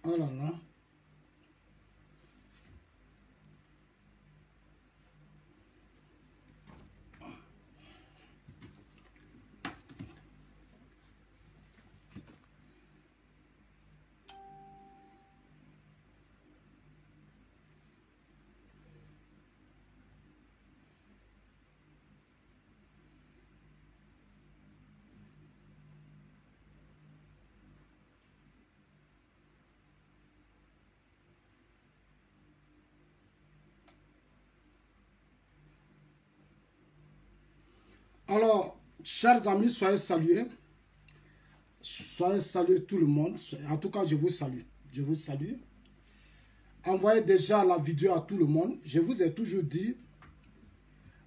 Oh là là. Alors, chers amis, soyez salués. Soyez salués tout le monde. En tout cas, je vous salue. Je vous salue. Envoyez déjà la vidéo à tout le monde. Je vous ai toujours dit,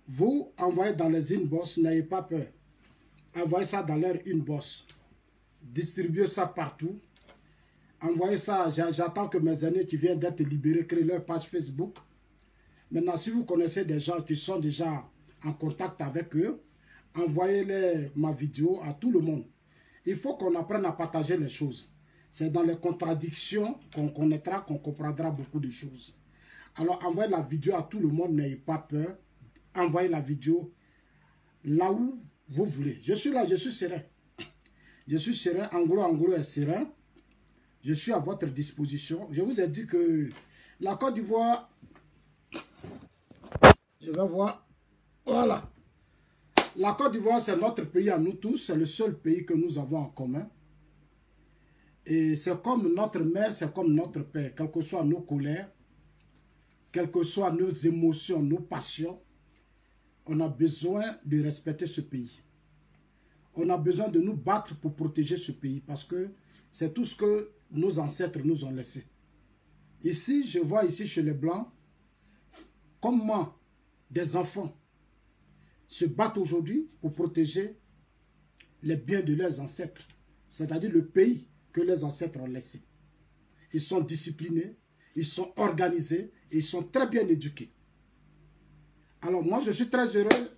vous envoyez dans les inbox, n'ayez pas peur. Envoyez ça dans leur inbox. Distribuez ça partout. Envoyez ça. J'attends que mes aînés qui viennent d'être libérés créent leur page Facebook. Maintenant, si vous connaissez des gens qui sont déjà en contact avec eux, envoyez-les ma vidéo à tout le monde. Il faut qu'on apprenne à partager les choses. C'est dans les contradictions qu'on connaîtra, qu'on comprendra beaucoup de choses. Alors, envoyez la vidéo à tout le monde, n'ayez pas peur. Envoyez la vidéo là où vous voulez. Je suis là, je suis serein. Je suis serein, Anglo est serein. Je suis à votre disposition. Je vous ai dit que la Côte d'Ivoire, je vais voir, voilà. La Côte d'Ivoire, c'est notre pays à nous tous. C'est le seul pays que nous avons en commun. Et c'est comme notre mère, c'est comme notre père. Quelles que soient nos colères, quelles que soient nos émotions, nos passions, on a besoin de respecter ce pays. On a besoin de nous battre pour protéger ce pays parce que c'est tout ce que nos ancêtres nous ont laissé. Ici, je vois ici chez les Blancs, comment des enfants se battent aujourd'hui pour protéger les biens de leurs ancêtres, c'est-à-dire le pays que leurs ancêtres ont laissé. Ils sont disciplinés, ils sont organisés et ils sont très bien éduqués. Alors moi, je suis très heureux.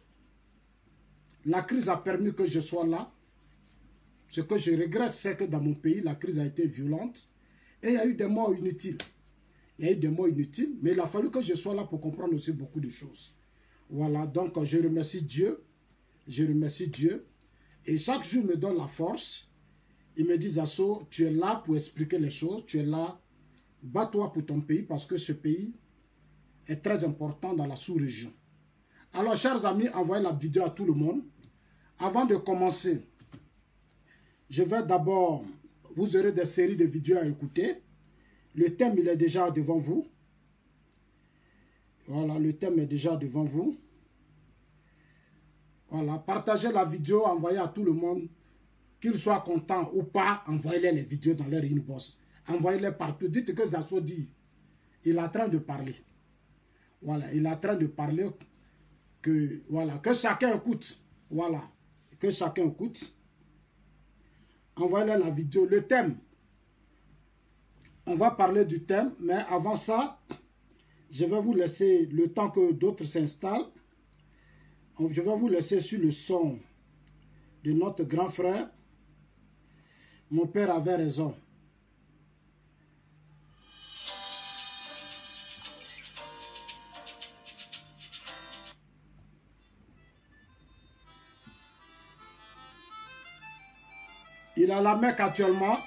La crise a permis que je sois là. Ce que je regrette, c'est que dans mon pays, la crise a été violente et il y a eu des morts inutiles. Il y a eu des morts inutiles, mais il a fallu que je sois là pour comprendre aussi beaucoup de choses. Voilà, donc je remercie Dieu. Je remercie Dieu. Et chaque jour me donne la force. Il me dit, Zasso, tu es là pour expliquer les choses. Tu es là, bats-toi pour ton pays parce que ce pays est très important dans la sous-région. Alors, chers amis, envoyez la vidéo à tout le monde. Avant de commencer, je vais d'abord, vous aurez des séries de vidéos à écouter. Le thème, il est déjà devant vous. Voilà, le thème est déjà devant vous. Voilà, partagez la vidéo, envoyez à tout le monde. Qu'ils soient contents ou pas, envoyez-les les vidéos dans leur inbox. Envoyez-les partout. Dites que Zasso dit, il est en train de parler. Voilà, il est en train de parler que, voilà, que chacun écoute. Voilà, que chacun écoute. Envoyez-les la vidéo. Le thème, on va parler du thème, mais avant ça, je vais vous laisser le temps que d'autres s'installent. Je vais vous laisser sur le son de notre grand frère. Mon père avait raison. Il a la Mecque actuellement.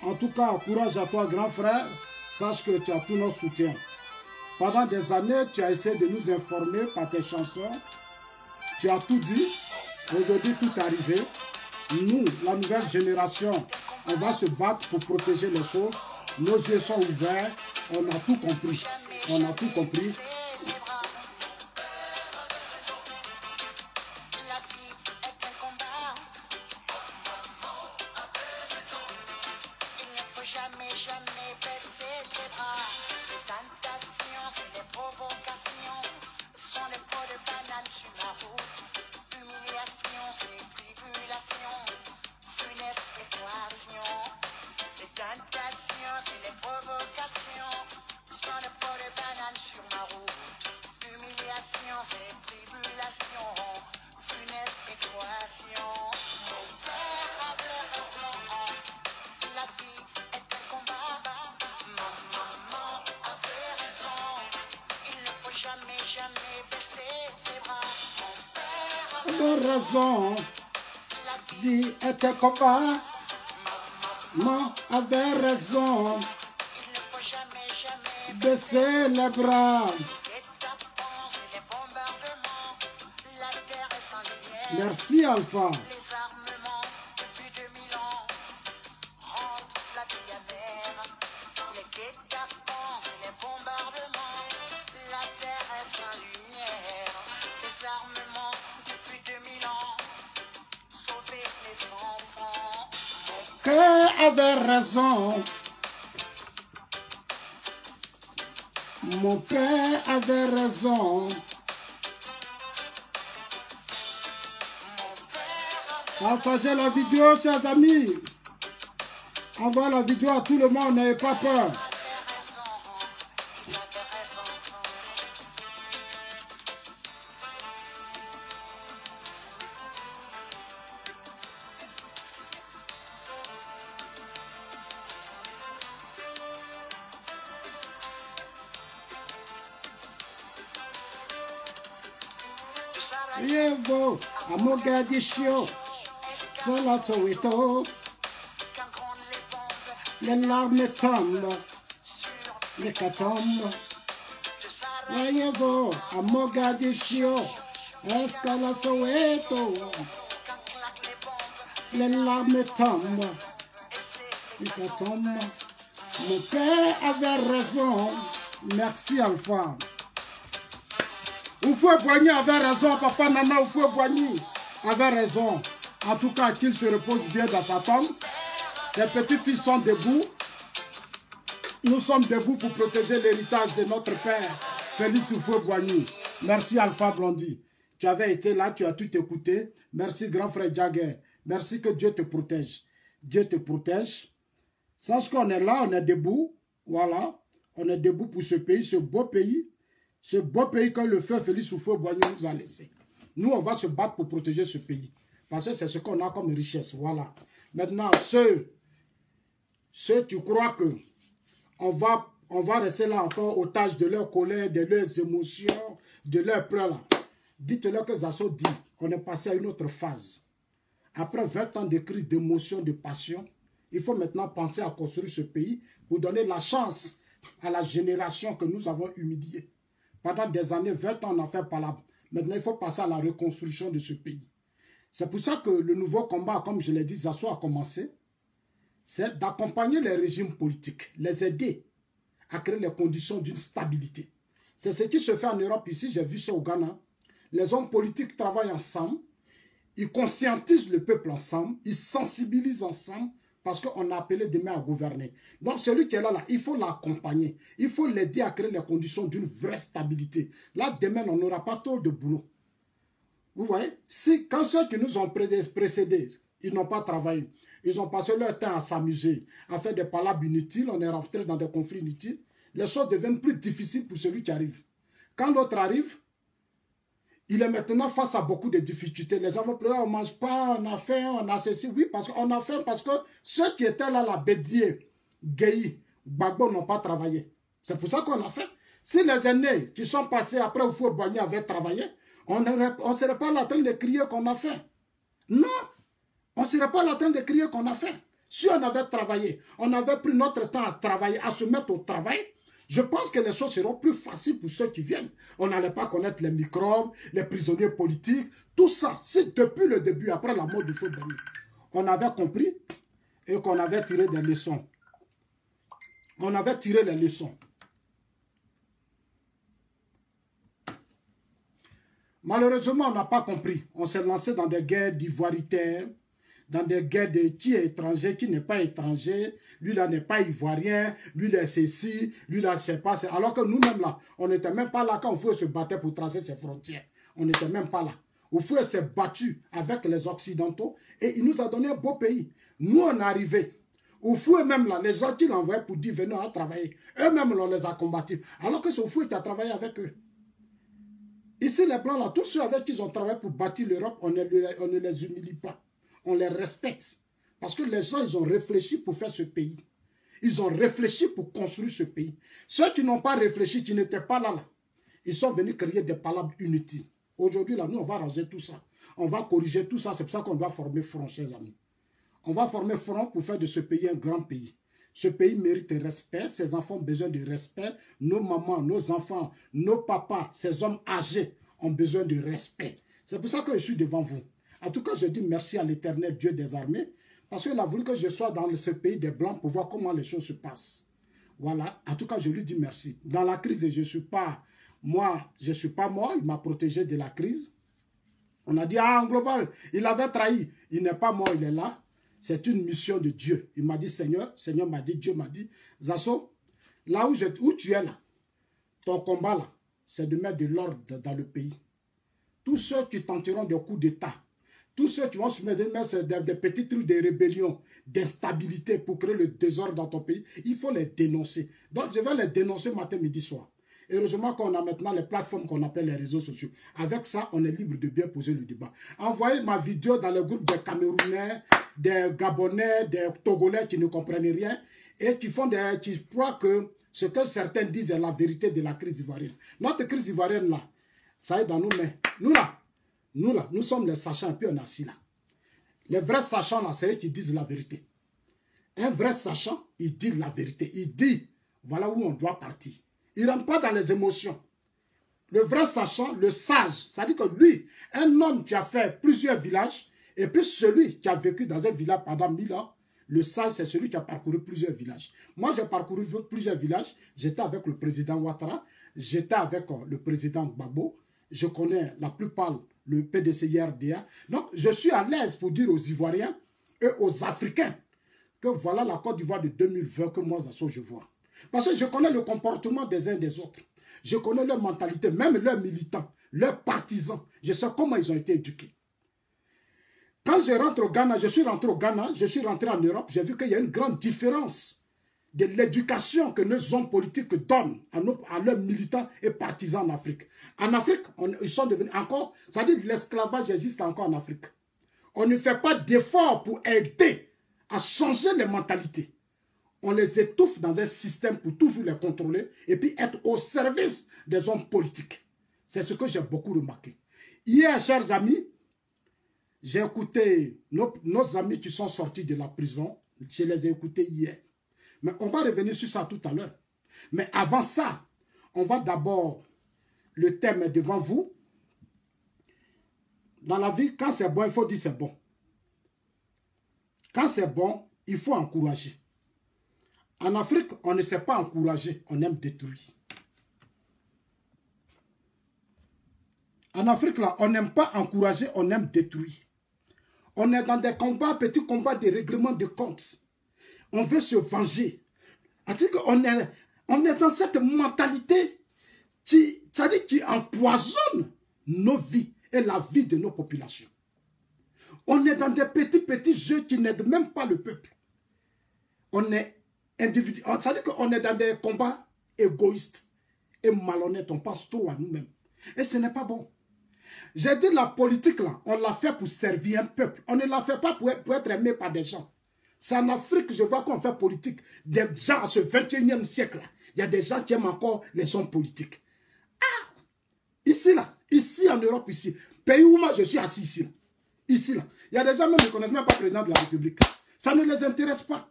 En tout cas, courage à toi, grand frère. Sache que tu as tout notre soutien. Pendant des années, tu as essayé de nous informer par tes chansons. Tu as tout dit. Aujourd'hui, tout est arrivé. Nous, la nouvelle génération, on va se battre pour protéger les choses. Nos yeux sont ouverts. On a tout compris. On a tout compris. Les tentations et les provocations sont le pot de banane sur ma route. de raison. Vie était combat. Maman avait raison. Baisser les bras. Merci Alpha. Père avait raison. Mon père avait raison. Partagez la vidéo, chers amis. Envoie la vidéo à tout le monde, n'ayez pas peur. Yevo, à Mogadiscio, c'est la Soweto. Les larmes tombent, les catombes. Yevo, à Mogadiscio, est-ce la Soweto. Les larmes tombent, les catombes. Mon père avait raison. Merci Alpha. Oufoué Boigny avait raison, papa Nana Oufoué Boigny avait raison. En tout cas, qu'il se repose bien dans sa tombe. Ses petits-fils sont debout. Nous sommes debout pour protéger l'héritage de notre père, Félix Oufoué Boigny. Merci Alpha Blondie. Tu avais été là, tu as tout écouté. Merci grand frère Jagger. Merci, que Dieu te protège. Dieu te protège. Sache qu'on est là, on est debout. Voilà. On est debout pour ce pays, ce beau pays. Ce beau pays que le feu Félix Oufoué Boigny nous a laissé. Nous, on va se battre pour protéger ce pays. Parce que c'est ce qu'on a comme richesse. Voilà. Maintenant, ceux qui croient que on va rester là encore otage de leur colère, de leurs émotions, de leurs pleurs là. Dites-leur que Zasso dit qu'on est passé à une autre phase. Après 20 ans de crise d'émotion, de passion, il faut maintenant penser à construire ce pays pour donner la chance à la génération que nous avons humiliée. Pendant des années, 20 ans, on a fait palabre. Maintenant, il faut passer à la reconstruction de ce pays. C'est pour ça que le nouveau combat, comme je l'ai dit, Zasso a commencé. C'est d'accompagner les régimes politiques, les aider à créer les conditions d'une stabilité. C'est ce qui se fait en Europe ici, j'ai vu ça au Ghana. Les hommes politiques travaillent ensemble, ils conscientisent le peuple ensemble, ils sensibilisent ensemble, parce qu'on a appelé demain à gouverner. Donc celui qui est là, il faut l'accompagner. Il faut l'aider à créer les conditions d'une vraie stabilité. Là, demain, on n'aura pas trop de boulot. Vous voyez, quand ceux qui nous ont précédés, ils n'ont pas travaillé, ils ont passé leur temps à s'amuser, à faire des palabres inutiles, on est rentré dans des conflits inutiles, les choses deviennent plus difficiles pour celui qui arrive. Quand l'autre arrive, il est maintenant face à beaucoup de difficultés. Les gens vont pleurer, on ne mange pas, on a faim, on a ceci. Oui, parce qu'on a faim, parce que ceux qui étaient là, la Bédier, Guéhi, Gbagbo n'ont pas travaillé. C'est pour ça qu'on a faim. Si les aînés qui sont passés après Oufoué Boigny avaient travaillé, on ne serait pas là en train de crier qu'on a faim. Non, on ne serait pas là en train de crier qu'on a faim. Si on avait travaillé, on avait pris notre temps à travailler, à se mettre au travail, je pense que les choses seront plus faciles pour ceux qui viennent. On n'allait pas connaître les microbes, les prisonniers politiques, tout ça. C'est depuis le début, après la mort du Oufoué Boigny, on avait compris et qu'on avait tiré des leçons. On avait tiré les leçons. Malheureusement, on n'a pas compris. On s'est lancé dans des guerres d'ivoiritaires, dans des guerres de qui est étranger, qui n'est pas étranger. Lui là n'est pas ivoirien, lui là c'est ci, lui là c'est pas. Alors que nous-mêmes là, on n'était même pas là quand Oufoué se battait pour tracer ses frontières. On n'était même pas là. Oufoué s'est battu avec les Occidentaux et il nous a donné un beau pays. Nous on est arrivés. Oufoué même là, les gens qui l'envoyaient pour dire venez à travailler, eux-mêmes on les a combattus. Alors que c'est Oufoué qui a travaillé avec eux. Ici, les Blancs, là, tous ceux avec qui ils ont travaillé pour bâtir l'Europe, on ne les humilie pas. On les respecte. Parce que les gens, ils ont réfléchi pour faire ce pays. Ils ont réfléchi pour construire ce pays. Ceux qui n'ont pas réfléchi, qui n'étaient pas là, ils sont venus créer des palabres inutiles. Aujourd'hui, là, nous, on va ranger tout ça. On va corriger tout ça. C'est pour ça qu'on doit former front, chers amis. On va former front pour faire de ce pays un grand pays. Ce pays mérite respect. Ses enfants ont besoin de respect. Nos mamans, nos enfants, nos papas, ces hommes âgés ont besoin de respect. C'est pour ça que je suis devant vous. En tout cas, je dis merci à l'Éternel Dieu des armées. Parce qu'il a voulu que je sois dans ce pays des Blancs pour voir comment les choses se passent. Voilà. En tout cas, je lui dis merci. Dans la crise, je ne suis pas... Moi, je ne suis pas mort. Il m'a protégé de la crise. On a dit, ah, en global, il avait trahi. Il n'est pas mort, il est là. C'est une mission de Dieu. Il m'a dit, Seigneur m'a dit, Dieu m'a dit, Zasso, là où tu es là, ton combat là, c'est de mettre de l'ordre dans le pays. Tous ceux qui tenteront des coups d'État, tous ceux qui vont se mettre des petits trucs de rébellion, d'instabilité pour créer le désordre dans ton pays, il faut les dénoncer. Donc, je vais les dénoncer matin, midi, soir. Heureusement qu'on a maintenant les plateformes qu'on appelle les réseaux sociaux. Avec ça, on est libre de bien poser le débat. Envoyez ma vidéo dans le groupe des Camerounais, des Gabonais, des Togolais qui ne comprennent rien et qui croient que ce que certains disent est la vérité de la crise ivoirienne. Notre crise ivoirienne là, ça est dans nos mains. Nous sommes les sachants et puis on est assis là. Les vrais sachants là, c'est eux qui disent la vérité. Un vrai sachant, il dit la vérité. Il dit, voilà où on doit partir. Il ne rentre pas dans les émotions. Le vrai sachant, le sage, ça dit que lui, un homme qui a fait plusieurs villages, et puis celui qui a vécu dans un village pendant 1000 ans, le sage, c'est celui qui a parcouru plusieurs villages. Moi, j'ai parcouru plusieurs villages. J'étais avec le président Ouattara, j'étais avec le président Gbagbo, je connais la plupart, le PDCI-RDA. Donc, je suis à l'aise pour dire aux Ivoiriens et aux Africains que voilà la Côte d'Ivoire de 2020 que moi, Zasso, je vois. Parce que je connais le comportement des uns des autres. Je connais leur mentalité, même leurs militants, leurs partisans. Je sais comment ils ont été éduqués. Quand je rentre au Ghana, je suis rentré au Ghana, je suis rentré en Europe, j'ai vu qu'il y a une grande différence de l'éducation que nos hommes politiques donnent à leurs militants et partisans en Afrique. En Afrique, ils sont devenus encore, ça dit l'esclavage existe encore en Afrique. On ne fait pas d'efforts pour aider à changer les mentalités. On les étouffe dans un système pour toujours les contrôler et puis être au service des hommes politiques. C'est ce que j'ai beaucoup remarqué. Hier, chers amis, j'ai écouté nos amis qui sont sortis de la prison. Je les ai écoutés hier. Mais on va revenir sur ça tout à l'heure. Mais avant ça, on va d'abord, le thème est devant vous. Dans la vie, quand c'est bon, il faut dire c'est bon. Quand c'est bon, il faut encourager. En Afrique, on ne sait pas encourager, on aime détruire. En Afrique, là, on n'aime pas encourager, on aime détruire. On est dans des combats, petits combats de règlement de comptes. On veut se venger. On est dans cette mentalité qui empoisonne nos vies et la vie de nos populations. On est dans des petits jeux qui n'aident même pas le peuple. On est individu. Ça dit qu'on est dans des combats égoïstes et malhonnêtes. On pense trop à nous-mêmes. Et ce n'est pas bon. J'ai dit la politique, là, on l'a fait pour servir un peuple. On ne la fait pas pour être aimé par des gens. C'est en Afrique que je vois qu'on fait politique. Des gens à ce 21e siècle, là, il y a des gens qui aiment encore les hommes politiques. Ah! Ici, là, ici en Europe, ici, pays où moi je suis assis ici, là, ici, là, il y a des gens même qui ne connaissent même pas le président de la République. Ça ne les intéresse pas.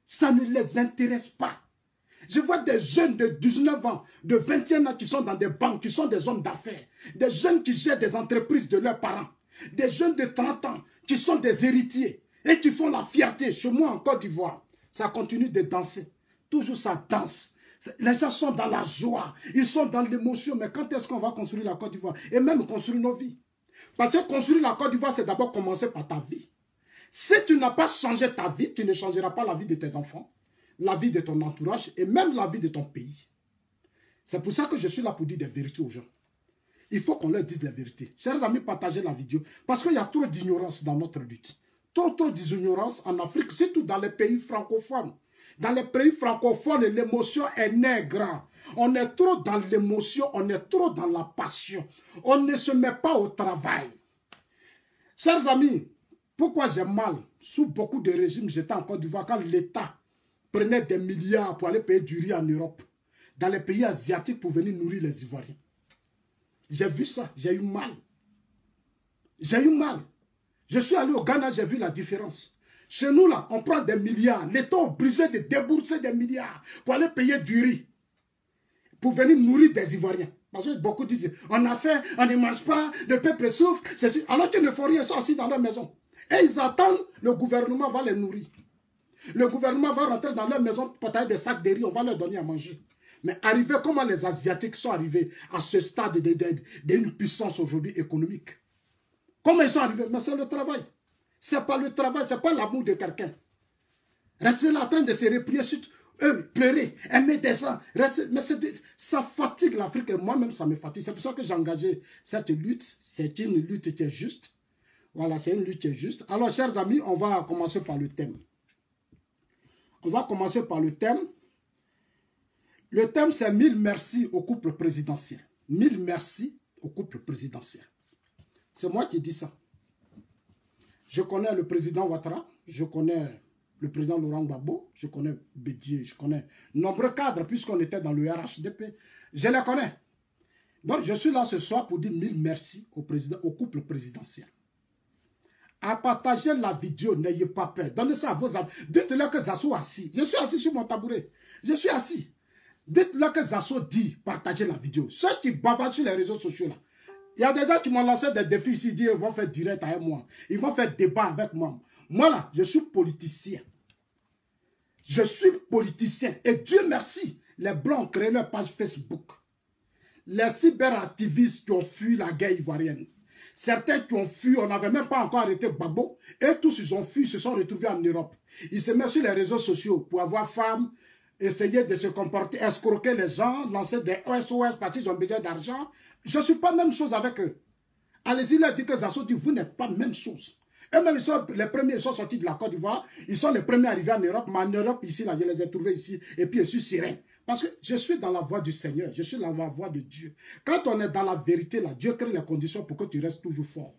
Ça ne les intéresse pas. Je vois des jeunes de 19 ans, de 21 ans qui sont dans des banques, qui sont des hommes d'affaires. Des jeunes qui gèrent des entreprises de leurs parents. Des jeunes de 30 ans qui sont des héritiers et qui font la fierté. Chez moi en Côte d'Ivoire, ça continue de danser. Toujours ça danse. Les gens sont dans la joie, ils sont dans l'émotion. Mais quand est-ce qu'on va construire la Côte d'Ivoire? Et même construire nos vies. Parce que construire la Côte d'Ivoire, c'est d'abord commencer par ta vie. Si tu n'as pas changé ta vie, tu ne changeras pas la vie de tes enfants, la vie de ton entourage et même la vie de ton pays. C'est pour ça que je suis là pour dire des vérités aux gens. Il faut qu'on leur dise la vérité. Chers amis, partagez la vidéo. Parce qu'il y a trop d'ignorance dans notre lutte. Trop d'ignorance en Afrique, surtout dans les pays francophones. Dans les pays francophones, l'émotion est nègre. On est trop dans l'émotion, on est trop dans la passion. On ne se met pas au travail. Chers amis, pourquoi j'ai mal? Sous beaucoup de régimes, j'étais en Côte d'Ivoire quand l'État prenait des milliards pour aller payer du riz en Europe, dans les pays asiatiques pour venir nourrir les Ivoiriens. J'ai vu ça, j'ai eu mal. J'ai eu mal. Je suis allé au Ghana, j'ai vu la différence. Chez nous, là, on prend des milliards. L'État est obligé de débourser des milliards pour aller payer du riz, pour venir nourrir des Ivoiriens. Parce que beaucoup disent, on a faim, on ne mange pas, le peuple souffre, alors qu'ils ne font rien, ils sont assis dans leur maison. Et ils attendent, le gouvernement va les nourrir. Le gouvernement va rentrer dans leur maison, porter des sacs de riz, on va leur donner à manger. Mais arriver, comment les Asiatiques sont arrivés à ce stade d'une puissance aujourd'hui économique? Comment ils sont arrivés? Mais c'est le travail. Ce n'est pas le travail, ce n'est pas l'amour de quelqu'un. Rester là en train de se replier sur pleurer, aimer des gens. Mais ça fatigue l'Afrique et moi-même ça me fatigue. C'est pour ça que j'ai engagé cette lutte. C'est une lutte qui est juste. Voilà, c'est une lutte qui est juste. Alors, chers amis, on va commencer par le thème. On va commencer par le thème. Le thème, c'est 1000 merci au couple présidentiel. 1000 merci au couple présidentiel. C'est moi qui dis ça. Je connais le président Ouattara, je connais le président Laurent Gbagbo, je connais Bédié, je connais nombreux cadres puisqu'on était dans le RHDP. Je les connais. Donc, je suis là ce soir pour dire 1000 merci au couple présidentiel. À partager la vidéo, n'ayez pas peur. Donnez ça à vos amis. Dites-leur que Zasso est assis. Je suis assis sur mon tabouret. Je suis assis. Dites-leur que Zasso dit partagez la vidéo. Ceux qui bavardent sur les réseaux sociaux là. Il y a des gens qui m'ont lancé des défis ici, ils vont faire direct avec moi. Ils vont faire débat avec moi. Moi là, je suis politicien. Je suis politicien. Et Dieu merci, les Blancs ont créé leur page Facebook. Les cyberactivistes qui ont fui la guerre ivoirienne. Certains qui ont fui, on n'avait même pas encore arrêté Gbagbo. Et tous ils ont fui, ils se sont retrouvés en Europe. Ils se mettent sur les réseaux sociaux pour avoir femme, essayer de se comporter, escroquer les gens, lancer des SOS parce qu'ils ont besoin d'argent. Je ne suis pas même chose avec eux. Allez-y, leur dit que Zasso dit, vous n'êtes pas même chose. Eux-mêmes, les premiers, ils sont sortis de la Côte d'Ivoire. Ils sont les premiers arrivés en Europe. Mais en Europe, ici, là, je les ai trouvés ici. Et puis, je suis serein. Parce que je suis dans la voie du Seigneur. Je suis dans la voie de Dieu. Quand on est dans la vérité, là, Dieu crée les conditions pour que tu restes toujours fort.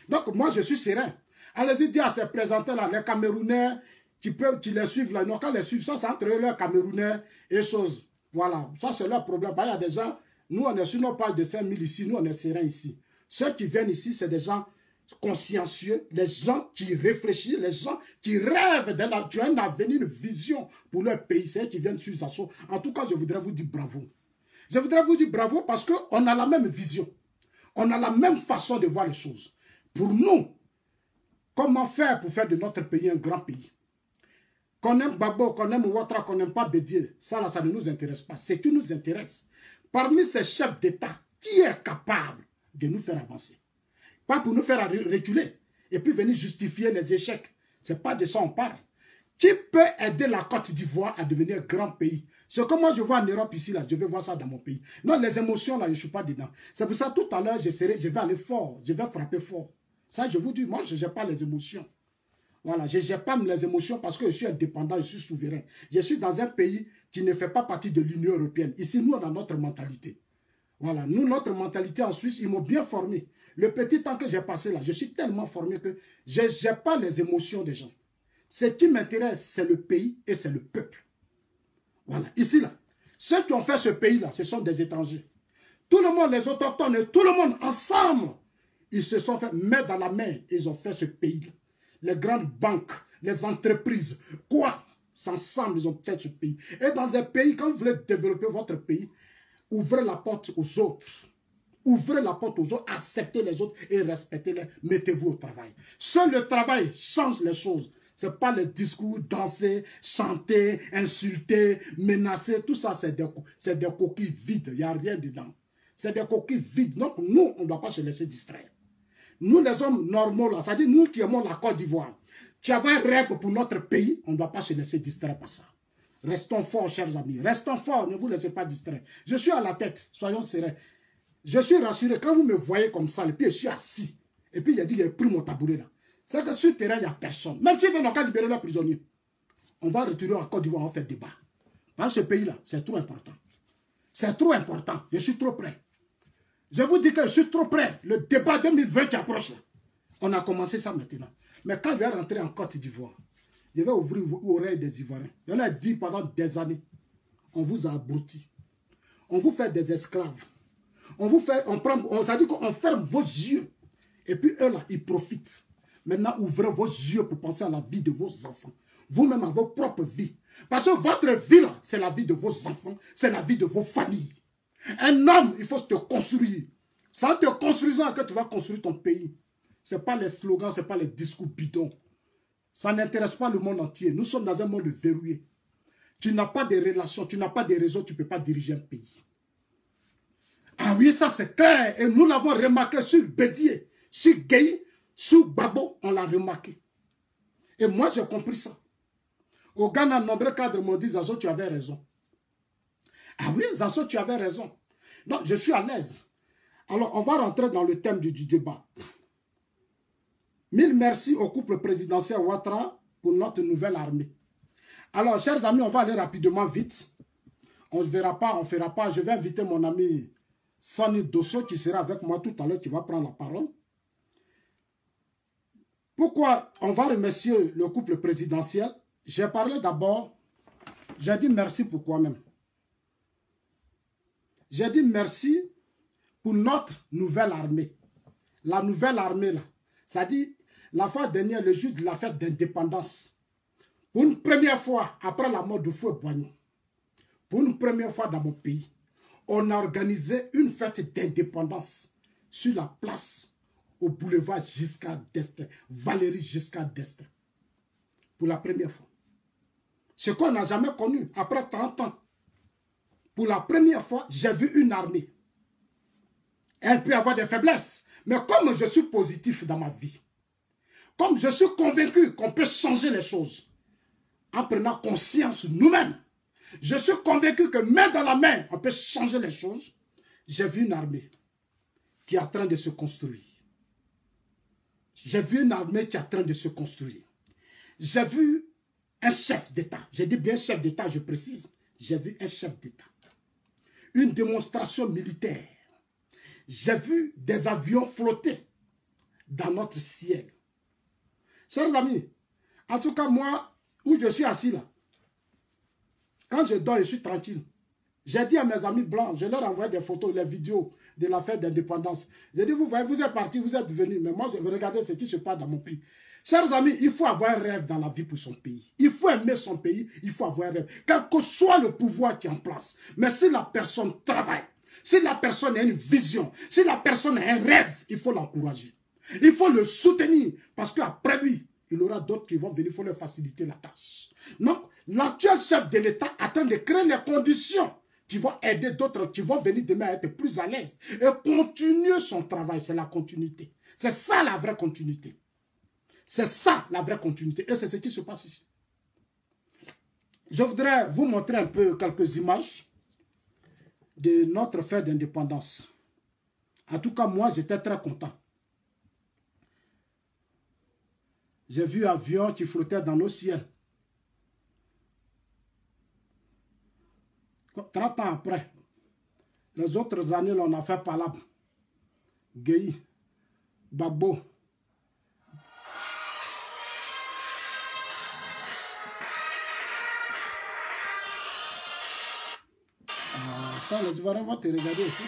Donc, moi, je suis serein. Allez-y, dire à ces présenteurs-là, les Camerounais, qui les suivent là. Non, quand les suivent, ça, c'est entre eux, les Camerounais et choses. Voilà. Ça, c'est leur problème. Il y a des gens, nous, on est sur nos pages de 5000 ici. Nous, on est serein ici. Ceux qui viennent ici, c'est des gens consciencieux, les gens qui réfléchissent, les gens qui rêvent d'un avenir, une vision pour leur pays, c'est eux qui viennent sur Zasso. En tout cas, je voudrais vous dire bravo. Je voudrais vous dire bravo parce qu'on a la même vision. On a la même façon de voir les choses. Pour nous, comment faire pour faire de notre pays un grand pays? Qu'on aime Gbagbo, qu'on aime Ouattara, qu'on n'aime pas Bédié, ça là, ça ne nous intéresse pas. Ce qui nous intéresse, parmi ces chefs d'État, qui est capable de nous faire avancer? Pas pour nous faire reculer et puis venir justifier les échecs. Ce n'est pas de ça on parle. Qui peut aider la Côte d'Ivoire à devenir un grand pays? Ce que moi je vois en Europe ici, là, je vais voir ça dans mon pays. Non, les émotions, là, je ne suis pas dedans. C'est pour ça, tout à l'heure, je vais aller fort, je vais frapper fort. Ça, je vous dis, moi, je ne gère pas les émotions. Voilà, je ne gère pas les émotions parce que je suis indépendant, je suis souverain. Je suis dans un pays qui ne fait pas partie de l'Union européenne. Ici, nous, on a notre mentalité. Voilà, nous, notre mentalité en Suisse, ils m'ont bien formé. Le petit temps que j'ai passé là, je suis tellement formé que je ne gère pas les émotions des gens. Ce qui m'intéresse, c'est le pays et c'est le peuple. Voilà, ici là, ceux qui ont fait ce pays-là, ce sont des étrangers. Tout le monde, les autochtones, tout le monde, ensemble, ils se sont fait main dans la main, ils ont fait ce pays-là. Les grandes banques, les entreprises, quoi, ensemble, ils ont fait ce pays. Et dans un pays, quand vous voulez développer votre pays, ouvrez la porte aux autres. Ouvrez la porte aux autres, acceptez les autres et respectez-les. Mettez-vous au travail. Seul le travail change les choses. Ce n'est pas les discours, danser, chanter, insulter, menacer. Tout ça, c'est des coquilles vides. Il n'y a rien dedans. C'est des coquilles vides. Donc, nous, on ne doit pas se laisser distraire. Nous, les hommes normaux, là, c'est-à-dire nous qui aimons la Côte d'Ivoire, qui avons un rêve pour notre pays, on ne doit pas se laisser distraire par ça. Restons forts, chers amis. Restons forts, ne vous laissez pas distraire. Je suis à la tête, soyons sereins. Je suis rassuré, quand vous me voyez comme ça, et puis je suis assis, et puis il a dit, il a pris mon tabouret là. C'est que sur le terrain, il n'y a personne. Même s'ils veulent encore libérer leurs prisonniers, on va retourner en Côte d'Ivoire, on va faire débat. Dans ce pays-là, c'est trop important. C'est trop important. Je suis trop prêt. Je vous dis que je suis trop prêt. Le débat 2020 qui approche là. On a commencé ça maintenant. Mais quand je vais rentrer en Côte d'Ivoire, je vais ouvrir vos oreilles des Ivoiriens. Je leur ai dit pendant des années, on vous a abrutis. On vous fait des esclaves. On vous fait, ça dit qu'on ferme vos yeux. Et puis eux là, ils profitent. Maintenant, ouvrez vos yeux pour penser à la vie de vos enfants. Vous-même à vos propres vies. Parce que votre vie là, c'est la vie de vos enfants, c'est la vie de vos familles. Un homme, il faut te construire. C'est en te construisant que tu vas construire ton pays. Ce n'est pas les slogans, ce n'est pas les discours bidons. Ça n'intéresse pas le monde entier. Nous sommes dans un monde verrouillé. Tu n'as pas de relations, tu n'as pas de réseau, tu ne peux pas diriger un pays. Ah oui, ça c'est clair. Et nous l'avons remarqué sur Bédié, sur Gueye, sur Babo, on l'a remarqué. Et moi, j'ai compris ça. Au Ghana, nombreux cadres m'ont dit, Zazo, tu avais raison. Ah oui, Zazo, tu avais raison. Donc, je suis à l'aise. Alors, on va rentrer dans le thème du débat. Mille merci au couple présidentiel Ouattara pour notre nouvelle armée. Alors, chers amis, on va aller rapidement vite. On ne verra pas, on ne fera pas. Je vais inviter mon ami Sani Dosso qui sera avec moi tout à l'heure, qui va prendre la parole. Pourquoi on va remercier le couple présidentiel? J'ai parlé d'abord, j'ai dit merci pour quoi même? J'ai dit merci pour notre nouvelle armée. La nouvelle armée là, ça dit la fois dernière, le jour de la fête d'indépendance, pour une première fois, après la mort de Houphouët-Boigny, pour une première fois dans mon pays, on a organisé une fête d'indépendance sur la place au boulevard Giscard d'Estaing, Valéry Giscard d'Estaing. Pour la première fois. Ce qu'on n'a jamais connu après 30 ans. Pour la première fois, j'ai vu une armée. Elle peut avoir des faiblesses, mais comme je suis positif dans ma vie, comme je suis convaincu qu'on peut changer les choses, en prenant conscience nous-mêmes, je suis convaincu que main dans la main, on peut changer les choses. J'ai vu une armée qui est en train de se construire. J'ai vu une armée qui est en train de se construire. J'ai vu un chef d'État. J'ai dit bien chef d'État, je précise. J'ai vu un chef d'État. Une démonstration militaire. J'ai vu des avions flotter dans notre ciel. Chers amis, en tout cas moi, où je suis assis là, quand je dors, je suis tranquille. J'ai dit à mes amis blancs, je leur envoie des photos, les vidéos de la fête d'indépendance. J'ai dit, vous voyez, vous êtes partis, vous êtes venus, mais moi, je vais regarder ce qui se passe dans mon pays. Chers amis, il faut avoir un rêve dans la vie pour son pays. Il faut aimer son pays, il faut avoir un rêve. Quel que soit le pouvoir qui est en place. Mais si la personne travaille, si la personne a une vision, si la personne a un rêve, il faut l'encourager. Il faut le soutenir, parce qu'après lui, il y aura d'autres qui vont venir, il faut leur faciliter la tâche. Donc, l'actuel chef de l'État est en train de créer les conditions qui vont aider d'autres, qui vont venir demain à être plus à l'aise et continuer son travail. C'est la continuité. C'est ça la vraie continuité. C'est ça la vraie continuité. Et c'est ce qui se passe ici. Je voudrais vous montrer un peu quelques images de notre fête d'indépendance. En tout cas, moi, j'étais très content. J'ai vu un avion qui flottait dans nos ciels. 30 ans après, les autres années, on a fait Palab, Gueye, Babo. Attends, les Ivoiriens vont te regarder aussi.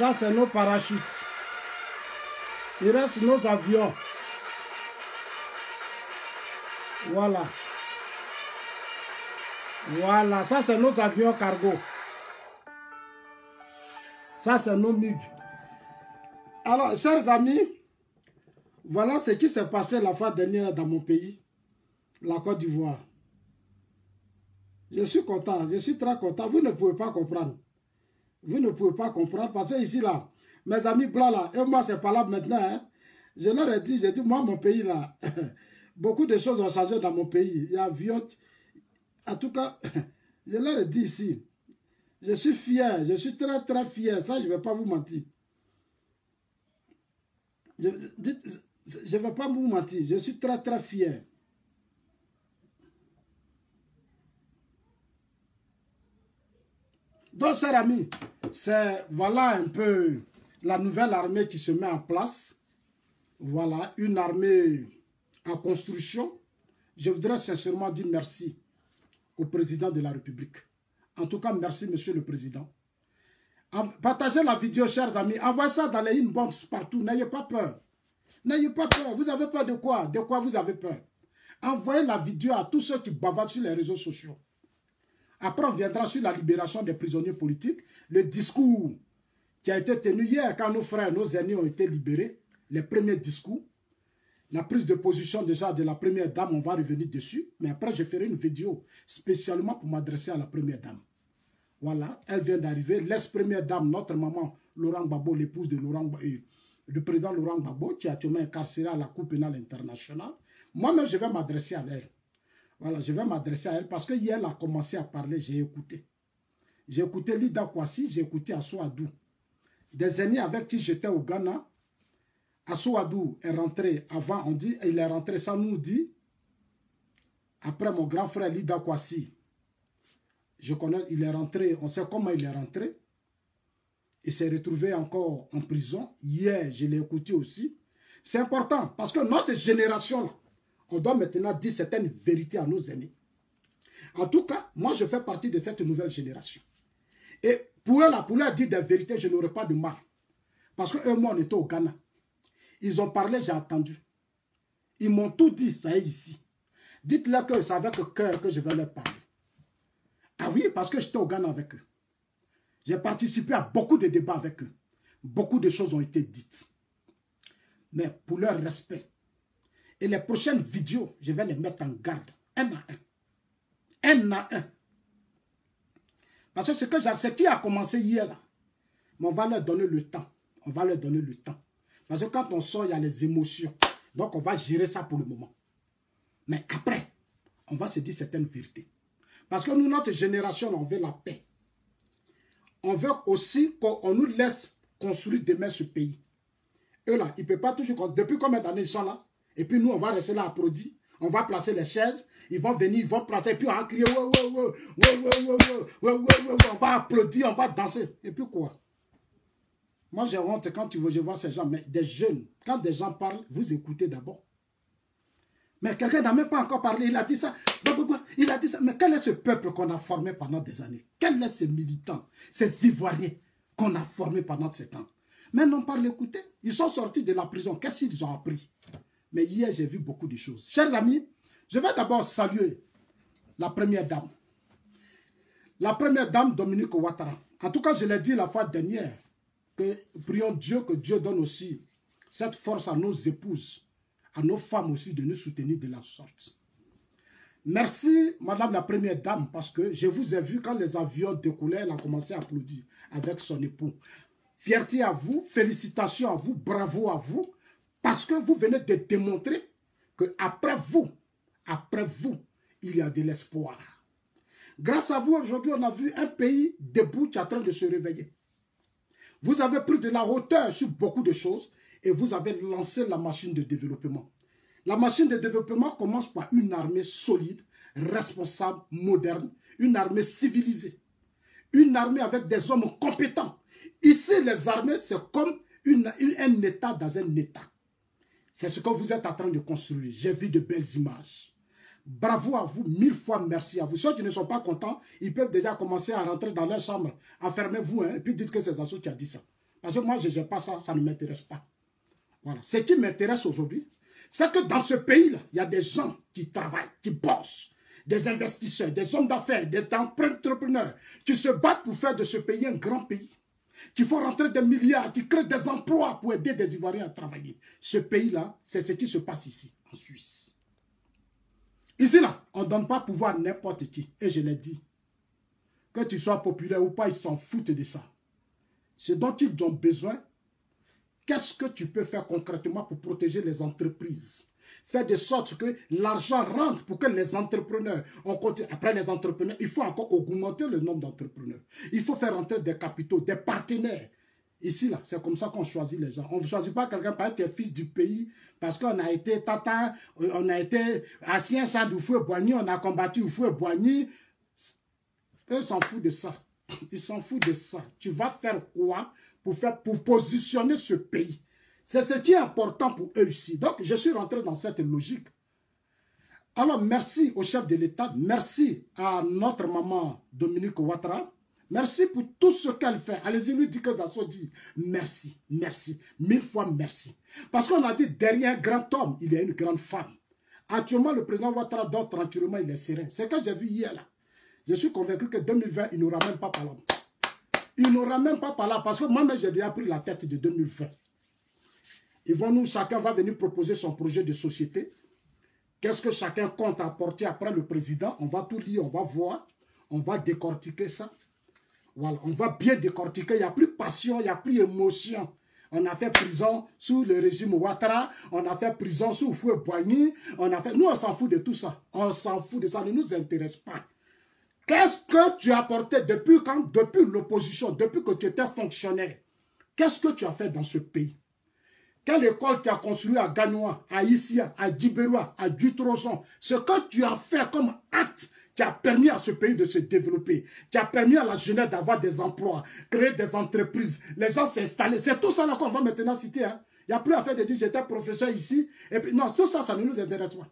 Ça, c'est nos parachutes. Il reste nos avions. Voilà. Voilà, ça, c'est nos avions cargo. Ça, c'est nos MiG. Alors, chers amis, voilà ce qui s'est passé la fois dernière dans mon pays, la Côte d'Ivoire. Je suis content, je suis très content. Vous ne pouvez pas comprendre. Vous ne pouvez pas comprendre parce que ici, là, mes amis blancs, là, et moi, c'est pas là maintenant. Hein. Je leur ai dit, j'ai dit, moi, mon pays, là, beaucoup de choses ont changé dans mon pays. Il y a viol. En tout cas, je leur ai dit ici, je suis fier, je suis très, très fier. Ça, je ne vais pas vous mentir. Je ne vais pas vous mentir, je suis très, très fier. Donc, chers amis, c'est voilà un peu la nouvelle armée qui se met en place. Voilà, une armée en construction. Je voudrais sincèrement dire merci au président de la République. En tout cas, merci, monsieur le président. Partagez la vidéo, chers amis. Envoyez ça dans les inbox partout. N'ayez pas peur. N'ayez pas peur. Vous avez peur de quoi? De quoi vous avez peur? Envoyez la vidéo à tous ceux qui bavardent sur les réseaux sociaux. Après, on viendra sur la libération des prisonniers politiques. Le discours qui a été tenu hier quand nos frères, nos aînés ont été libérés. Les premiers discours. La prise de position déjà de la première dame, on va revenir dessus. Mais après, je ferai une vidéo spécialement pour m'adresser à la première dame. Voilà, elle vient d'arriver. L'ex-première dame, notre maman Laurent Gbagbo, l'épouse de du président Laurent Gbagbo, qui est actuellement incarcéré à la Cour pénale internationale. Moi-même, je vais m'adresser à elle. Voilà, je vais m'adresser à elle parce que hier, elle a commencé à parler, j'ai écouté. J'ai écouté Lida Kwasi, j'ai écouté Assou Adou. Des aînés avec qui j'étais au Ghana. Assou Adou est rentré avant, on dit, il est rentré sans nous dire. Après mon grand frère Lida Kwasi, je connais, il est rentré, on sait comment il est rentré. Il s'est retrouvé encore en prison. Hier, je l'ai écouté aussi. C'est important parce que notre génération, là, on doit maintenant dire certaines vérités à nos aînés. En tout cas, moi, je fais partie de cette nouvelle génération. Et pour leur dire des vérités, je n'aurai pas de mal. Parce que eux, moi, on était au Ghana. Ils ont parlé, j'ai entendu. Ils m'ont tout dit, ça est ici. Dites-leur que c'est avec le cœur que je vais leur parler. Ah oui, parce que j'étais au Ghana avec eux. J'ai participé à beaucoup de débats avec eux. Beaucoup de choses ont été dites. Mais pour leur respect. Et les prochaines vidéos, je vais les mettre en garde. Un à un. Un à un. Parce que ce qui a commencé hier, là, mais on va leur donner le temps. On va leur donner le temps. Parce que quand on sort, il y a les émotions. Donc, on va gérer ça pour le moment. Mais après, on va se dire certaines vérités. Parce que nous, notre génération, on veut la paix. On veut aussi qu'on nous laisse construire demain ce pays. Eux là, ils ne peuvent pas toujours... Depuis combien d'années ils sont là? Et puis nous, on va rester là applaudir. On va placer les chaises. Ils vont venir, ils vont placer. Et puis on va crier. On va applaudir, on va danser. Et puis quoi? Moi, j'ai honte quand je vois ces gens. Mais des jeunes, quand des gens parlent, vous écoutez d'abord. Mais quelqu'un n'a même pas encore parlé. Il a dit ça. Il a dit ça. Mais quel est ce peuple qu'on a formé pendant des années? Quels sont ces militants, ces Ivoiriens qu'on a formés pendant ces temps? Mais non pas l'écouter. Ils sont sortis de la prison. Qu'est-ce qu'ils ont appris? Mais hier, j'ai vu beaucoup de choses. Chers amis, je vais d'abord saluer la première dame. La première dame, Dominique Ouattara. En tout cas, je l'ai dit la fois dernière, que prions Dieu, que Dieu donne aussi cette force à nos épouses, à nos femmes aussi, de nous soutenir de la sorte. Merci, Madame la Première Dame, parce que je vous ai vu quand les avions décollaient, elle a commencé à applaudir avec son époux. Fierté à vous, félicitations à vous, bravo à vous, parce que vous venez de démontrer qu'après vous, il y a de l'espoir. Grâce à vous, aujourd'hui, on a vu un pays debout qui est en train de se réveiller. Vous avez pris de la hauteur sur beaucoup de choses et vous avez lancé la machine de développement. La machine de développement commence par une armée solide, responsable, moderne, une armée civilisée, une armée avec des hommes compétents. Ici, les armées, c'est comme un État dans un État. C'est ce que vous êtes en train de construire. J'ai vu de belles images. Bravo à vous, 1000 fois merci à vous. Ceux qui ne sont pas contents, ils peuvent déjà commencer à rentrer dans leur chambre. Enfermez-vous, hein, et puis dites que c'est Zassou qui a dit ça. Parce que moi, je n'ai pas ça, ça ne m'intéresse pas. Voilà. Ce qui m'intéresse aujourd'hui, c'est que dans ce pays-là, il y a des gens qui travaillent, qui bossent, des investisseurs, des hommes d'affaires, des entrepreneurs, qui se battent pour faire de ce pays un grand pays. qui font rentrer des milliards, qui créent des emplois pour aider des Ivoiriens à travailler. Ce pays-là, c'est ce qui se passe ici, en Suisse. Ici, là, on ne donne pas pouvoir à n'importe qui. Et je l'ai dit, que tu sois populaire ou pas, ils s'en foutent de ça. Ce dont ils ont besoin, qu'est-ce que tu peux faire concrètement pour protéger les entreprises? Faire de sorte que l'argent rentre pour que les entrepreneurs, on continue. Après les entrepreneurs, il faut encore augmenter le nombre d'entrepreneurs. Il faut faire rentrer des capitaux, des partenaires. Ici, là, c'est comme ça qu'on choisit les gens. On ne choisit pas quelqu'un parce qu'il est fils du pays, parce qu'on a été tata, on a été ancien champ du feu Boigny, on a combattu le feu Boigny. Eux s'en foutent de ça. Ils s'en foutent de ça. Tu vas faire quoi pour positionner ce pays? C'est ce qui est important pour eux ici. Donc, je suis rentré dans cette logique. Alors, merci au chef de l'État. Merci à notre maman Dominique Ouattara. Merci pour tout ce qu'elle fait. Allez-y, lui dit que ça soit dit. Merci, merci. 1000 fois merci. Parce qu'on a dit, derrière un grand homme, il y a une grande femme. Actuellement, le président Ouattara dort tranquillement, il est serein. C'est ce que j'ai vu hier là. Je suis convaincu que 2020, il n'aura même pas par là. Il n'aura même pas par là. Parce que moi-même, j'ai déjà pris la tête de 2020. Chacun va venir proposer son projet de société. Qu'est-ce que chacun compte apporter après le président? On va tout lire, on va voir. On va décortiquer ça. Voilà, on va bien décortiquer. Il n'y a plus passion, il n'y a plus émotion. On a fait prison sous le régime Ouattara. On a fait prison sous Foué Boigny. Nous, on s'en fout de tout ça. On s'en fout de ça. Ça ne nous intéresse pas. Qu'est-ce que tu as apporté depuis quand? Depuis l'opposition, depuis que tu étais fonctionnaire. Qu'est-ce que tu as fait dans ce pays? Quelle école tu as construit à Ganoua, à Issia, à Djibéroua, à Dutroson? Ce que tu as fait comme acte qui a permis à ce pays de se développer, qui a permis à la jeunesse d'avoir des emplois, créer des entreprises, les gens s'installer. C'est tout ça là qu'on va maintenant citer. Hein. Il n'y a plus à faire de dire j'étais professeur ici. Et puis, non, ça ne nous intéresse pas.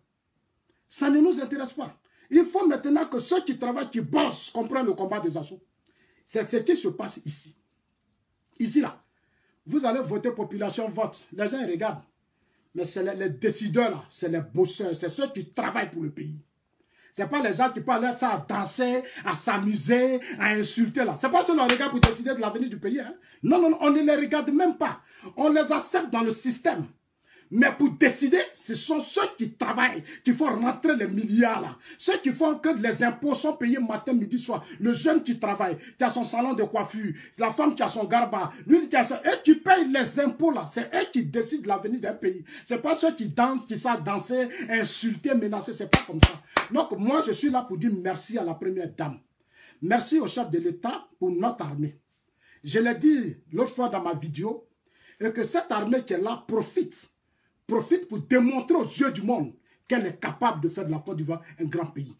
Ça ne nous intéresse pas. Il faut maintenant que ceux qui travaillent, qui bossent, comprennent le combat des assauts. C'est ce qui se passe ici. Ici là. Vous allez voter population vote. Les gens ils regardent. Mais c'est les décideurs là, c'est les bosseurs, c'est ceux qui travaillent pour le pays. Ce n'est pas les gens qui parlent de ça à danser, à s'amuser, à insulter là. Ce n'est pas ceux qui regardent pour décider de l'avenir du pays. Hein. Non, non, on ne les regarde même pas. On les accepte dans le système. Mais pour décider, ce sont ceux qui travaillent, qui font rentrer les milliards là. Ceux qui font que les impôts sont payés matin, midi, soir. Le jeune qui travaille, qui a son salon de coiffure, la femme qui a son garba, lui qui a son... Et qui paye les impôts là. C'est eux qui décident de l'avenir d'un pays. C'est pas ceux qui dansent, qui savent danser, insulter, menacer. C'est pas comme ça. Donc moi, je suis là pour dire merci à la première dame. Merci au chef de l'État pour notre armée. Je l'ai dit l'autre fois dans ma vidéo, et que cette armée qui est là profite pour démontrer aux yeux du monde qu'elle est capable de faire de la Côte d'Ivoire un grand pays.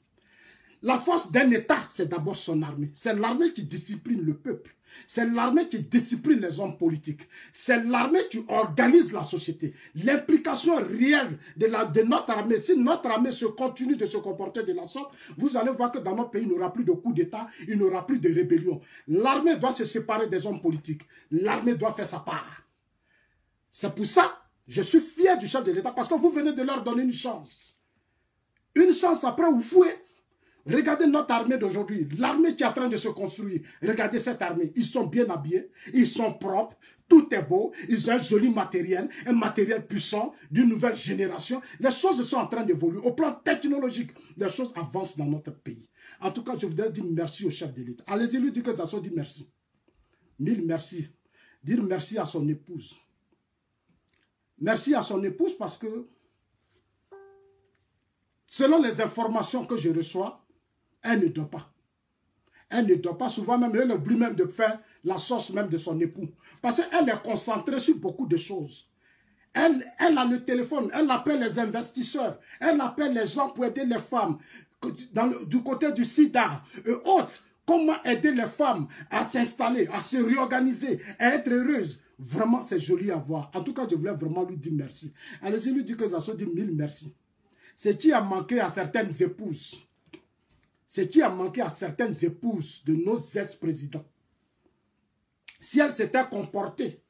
La force d'un État, c'est d'abord son armée. C'est l'armée qui discipline le peuple. C'est l'armée qui discipline les hommes politiques. C'est l'armée qui organise la société. L'implication réelle de notre armée, si notre armée se continue de se comporter de la sorte, vous allez voir que dans notre pays, il n'y aura plus de coup d'État, il n'y aura plus de rébellion. L'armée doit se séparer des hommes politiques. L'armée doit faire sa part. C'est pour ça je suis fier du chef de l'État parce que vous venez de leur donner une chance. Une chance après vous fouez. Regardez notre armée d'aujourd'hui. L'armée qui est en train de se construire. Regardez cette armée. Ils sont bien habillés. Ils sont propres. Tout est beau. Ils ont un joli matériel. Un matériel puissant d'une nouvelle génération. Les choses sont en train d'évoluer. Au plan technologique, les choses avancent dans notre pays. En tout cas, je voudrais dire merci au chef de l'État. Allez-y lui dire que ça soit dit merci. 1000 merci. Dire merci à son épouse. Merci à son épouse parce que, selon les informations que je reçois, elle ne dort pas. Elle ne dort pas. Souvent même, elle oublie même de faire la sauce même de son époux. Parce qu'elle est concentrée sur beaucoup de choses. Elle a le téléphone, elle appelle les investisseurs, elle appelle les gens pour aider les femmes du côté du sida et autres. Comment aider les femmes à s'installer, à se réorganiser, à être heureuses. Vraiment, c'est joli à voir. En tout cas, je voulais vraiment lui dire merci. Allez-y, lui dire que ça soit dit 1000 merci. Ce qui a manqué à certaines épouses, ce qui a manqué à certaines épouses de nos ex-présidents, si elles s'étaient comportées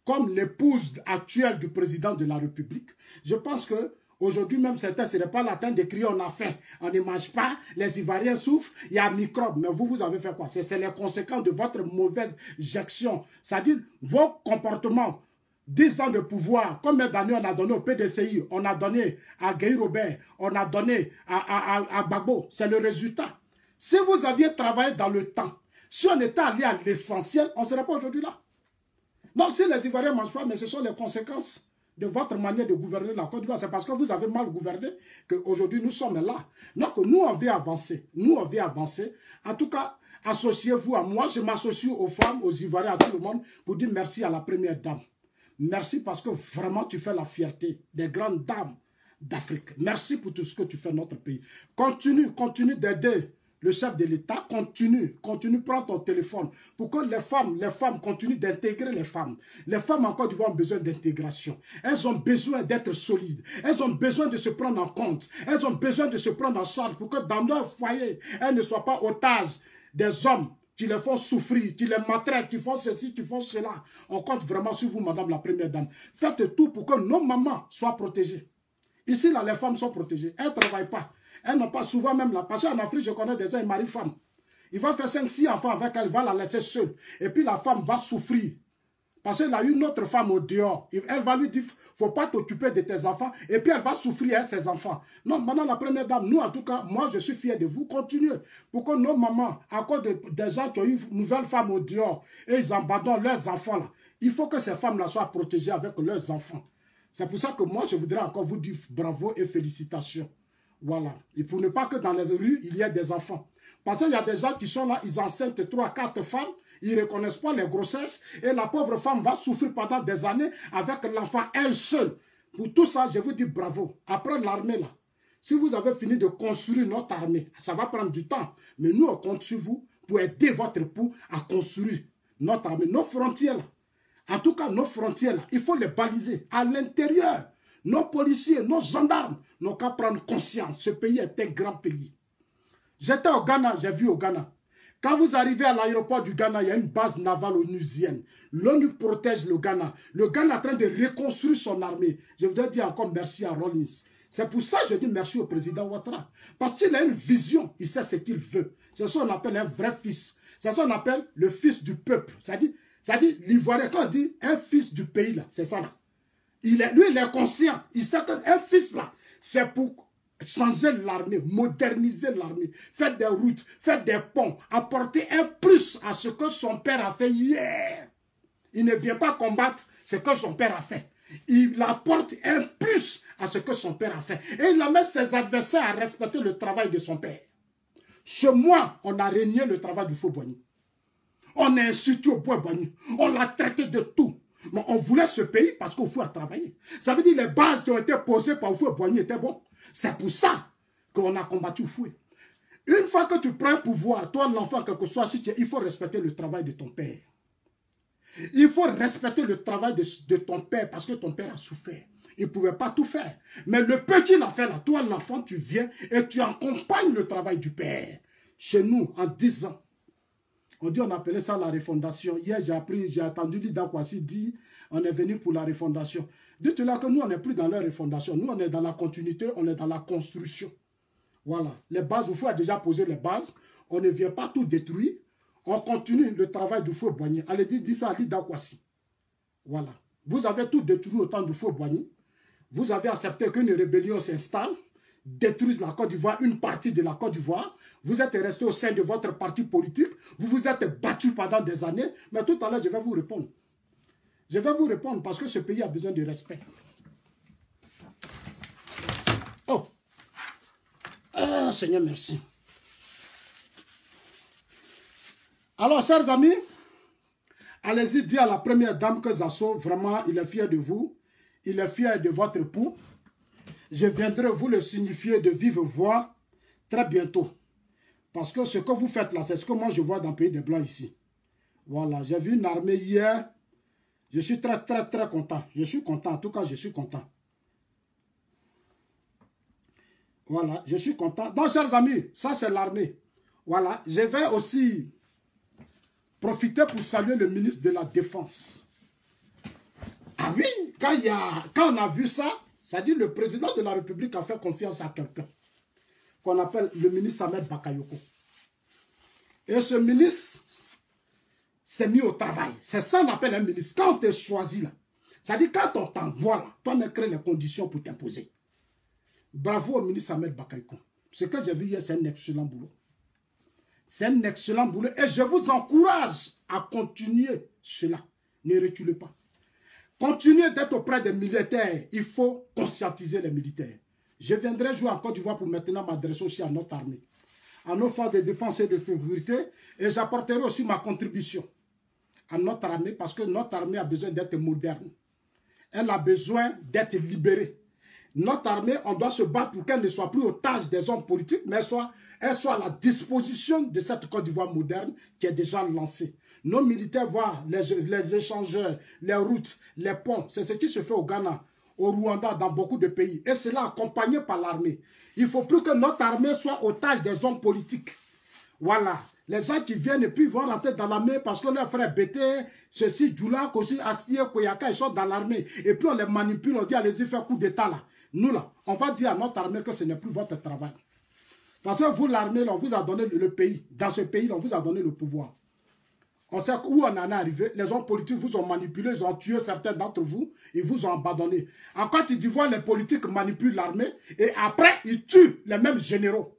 comme l'épouse actuelle du président de la République, je pense que Aujourd'hui même, certains ne seraient pas la peine de crier on a faim, on ne mange pas, les Ivoiriens souffrent, il y a microbes. Mais vous avez fait quoi? C'est les conséquences de votre mauvaise gestion. C'est-à-dire vos comportements. 10 ans de pouvoir, combien d'années on a donné au PDCI, on a donné à Guy Robert, on a donné à Gbagbo. C'est le résultat. Si vous aviez travaillé dans le temps, si on était allé à l'essentiel, on ne serait pas aujourd'hui là. Non, si les Ivoiriens ne mangent pas, mais ce sont les conséquences de votre manière de gouverner la Côte d'Ivoire. C'est parce que vous avez mal gouverné qu'aujourd'hui nous sommes là. Donc nous, on veut avancer. Nous, on veut avancer. En tout cas, associez-vous à moi. Je m'associe aux femmes, aux Ivoiriens, à tout le monde pour dire merci à la première dame. Merci parce que vraiment tu fais la fierté des grandes dames d'Afrique. Merci pour tout ce que tu fais notre pays. Continue d'aider le chef de l'État. Continue, prends ton téléphone pour que les femmes continuent d'intégrer les femmes. Les femmes en Côte d'Ivoire ont besoin d'intégration. Elles ont besoin d'être solides. Elles ont besoin de se prendre en compte. Elles ont besoin de se prendre en charge pour que dans leur foyer, elles ne soient pas otages des hommes qui les font souffrir, qui les maltraitent, qui font ceci, qui font cela. On compte vraiment sur vous, madame la première dame. Faites tout pour que nos mamans soient protégées. Ici, là, les femmes sont protégées. Elles ne travaillent pas. Elles n'ont pas souvent même là. Parce qu'en Afrique, je connais déjà une mari-femme. Il va faire 5-6 enfants avec elle, il va la laisser seule. Et puis la femme va souffrir. Parce qu'elle a une autre femme au dehors. Elle va lui dire, il ne faut pas t'occuper de tes enfants. Et puis elle va souffrir avec ses enfants. Non, maintenant la première dame, nous en tout cas, moi je suis fier de vous. Continuez. Pour que nos mamans, à cause des gens qui ont eu une nouvelle femme au dehors, et ils abandonnent leurs enfants là, il faut que ces femmes-là soient protégées avec leurs enfants. C'est pour ça que moi je voudrais encore vous dire bravo et félicitations. Voilà. Et pour ne pas que dans les rues, il y ait des enfants. Parce qu'il y a des gens qui sont là, ils enceintent 3-4 femmes, ils ne reconnaissent pas les grossesses et la pauvre femme va souffrir pendant des années avec l'enfant elle seule. Pour tout ça, je vous dis bravo. Après l'armée là, si vous avez fini de construire notre armée, ça va prendre du temps. Mais nous, on compte sur vous pour aider votre époux à construire notre armée. Nos frontières là, en tout cas nos frontières là, il faut les baliser à l'intérieur. Nos policiers, nos gendarmes n'ont qu'à prendre conscience. Ce pays est un grand pays. J'étais au Ghana, j'ai vu au Ghana. Quand vous arrivez à l'aéroport du Ghana, il y a une base navale onusienne. L'ONU protège le Ghana. Le Ghana est en train de reconstruire son armée. Je voudrais dire encore merci à Rawlings. C'est pour ça que je dis merci au président Ouattara. Parce qu'il a une vision, il sait ce qu'il veut. C'est ça qu'on appelle un vrai fils. C'est ça qu'on appelle le fils du peuple. C'est-à-dire l'Ivoirien, quand on dit un fils du pays, là, c'est ça là. Lui, il est conscient. Il sait qu'un fils là, c'est pour changer l'armée, moderniser l'armée, faire des routes, faire des ponts, apporter un plus à ce que son père a fait hier. Il ne vient pas combattre ce que son père a fait. Il apporte un plus à ce que son père a fait. Et il amène ses adversaires à respecter le travail de son père. Chez moi, on a régné le travail du Faux-Boigny. On a insulté au Bois-Boigny. On l'a traité de tout. Mais on voulait ce pays parce qu'au fou a travaillé. Ça veut dire que les bases qui ont été posées par Houphouët-Boigny étaient bonnes. C'est pour ça qu'on a combattu Houphouët. Une fois que tu prends un pouvoir, toi l'enfant, quel que soit, il faut respecter le travail de ton père. Il faut respecter le travail de ton père parce que ton père a souffert. Il ne pouvait pas tout faire. Mais le petit l'a fait là. Toi l'enfant, tu viens et tu accompagnes le travail du père. Chez nous, en 10 ans, on dit, on appelait ça la refondation. Hier, j'ai entendu Lida Kwasi dire, on est venu pour la refondation. Dites-leur que nous, on n'est plus dans la refondation. Nous, on est dans la continuité, on est dans la construction. Voilà. Les bases, il faut déjà poser les bases. On ne vient pas tout détruire. On continue le travail du Houphouët-Boigny. Allez, dis ça à Lida Kwasi. Voilà. Vous avez tout détruit au temps du Houphouët-Boigny. Vous avez accepté qu'une rébellion s'installe, détruise la Côte d'Ivoire, une partie de la Côte d'Ivoire. Vous êtes resté au sein de votre parti politique. Vous vous êtes battu pendant des années. Mais tout à l'heure, je vais vous répondre. Je vais vous répondre parce que ce pays a besoin de respect. Oh. Ah, Seigneur, merci. Alors, chers amis, allez-y dire à la première dame que Zasso, vraiment, il est fier de vous. Il est fier de votre époux. Je viendrai vous le signifier de vive voix très bientôt. Parce que ce que vous faites là, c'est ce que moi je vois dans le pays des Blancs ici. Voilà, j'ai vu une armée hier. Je suis très, très, très content. Je suis content, en tout cas, je suis content. Voilà, je suis content. Donc, chers amis, ça c'est l'armée. Voilà, je vais aussi profiter pour saluer le ministre de la Défense. Ah oui, quand on a vu ça, C'est-à-dire le président de la République a fait confiance à quelqu'un qu'on appelle le ministre Ahmed Bakayoko. Et ce ministre s'est mis au travail. C'est ça qu'on appelle un ministre. Quand on te choisit là, c'est-à-dire quand on t'envoie là, toi on crée les conditions pour t'imposer. Bravo au ministre Ahmed Bakayoko. Ce que j'ai vu hier, c'est un excellent boulot. C'est un excellent boulot et je vous encourage à continuer cela. Ne reculez pas. Continuez d'être auprès des militaires. Il faut conscientiser les militaires. Je viendrai jouer en Côte d'Ivoire pour maintenant m'adresser aussi à notre armée, à nos forces de défense et de sécurité, et j'apporterai aussi ma contribution à notre armée parce que notre armée a besoin d'être moderne. Elle a besoin d'être libérée. Notre armée, on doit se battre pour qu'elle ne soit plus otage des hommes politiques, mais elle soit à la disposition de cette Côte d'Ivoire moderne qui est déjà lancée. Nos militaires voient les échangeurs, les routes, les ponts. C'est ce qui se fait au Ghana, au Rwanda, dans beaucoup de pays. Et cela accompagné par l'armée. Il ne faut plus que notre armée soit otage des hommes politiques. Voilà. Les gens qui viennent et puis vont rentrer dans l'armée parce que leurs frères Bété, ceci, Djoula, Kossi, Assié, Koyaka, ils sont dans l'armée. Et puis on les manipule, on dit allez-y faire coup d'état là. Nous là, on va dire à notre armée que ce n'est plus votre travail. Parce que vous, l'armée, on vous a donné le pays. Dans ce pays, on vous a donné le pouvoir. On sait où on en est arrivé. Les hommes politiques vous ont manipulé, ils ont tué certains d'entre vous, ils vous ont abandonné. En Côte d'Ivoire, les politiques manipulent l'armée et après, ils tuent les mêmes généraux.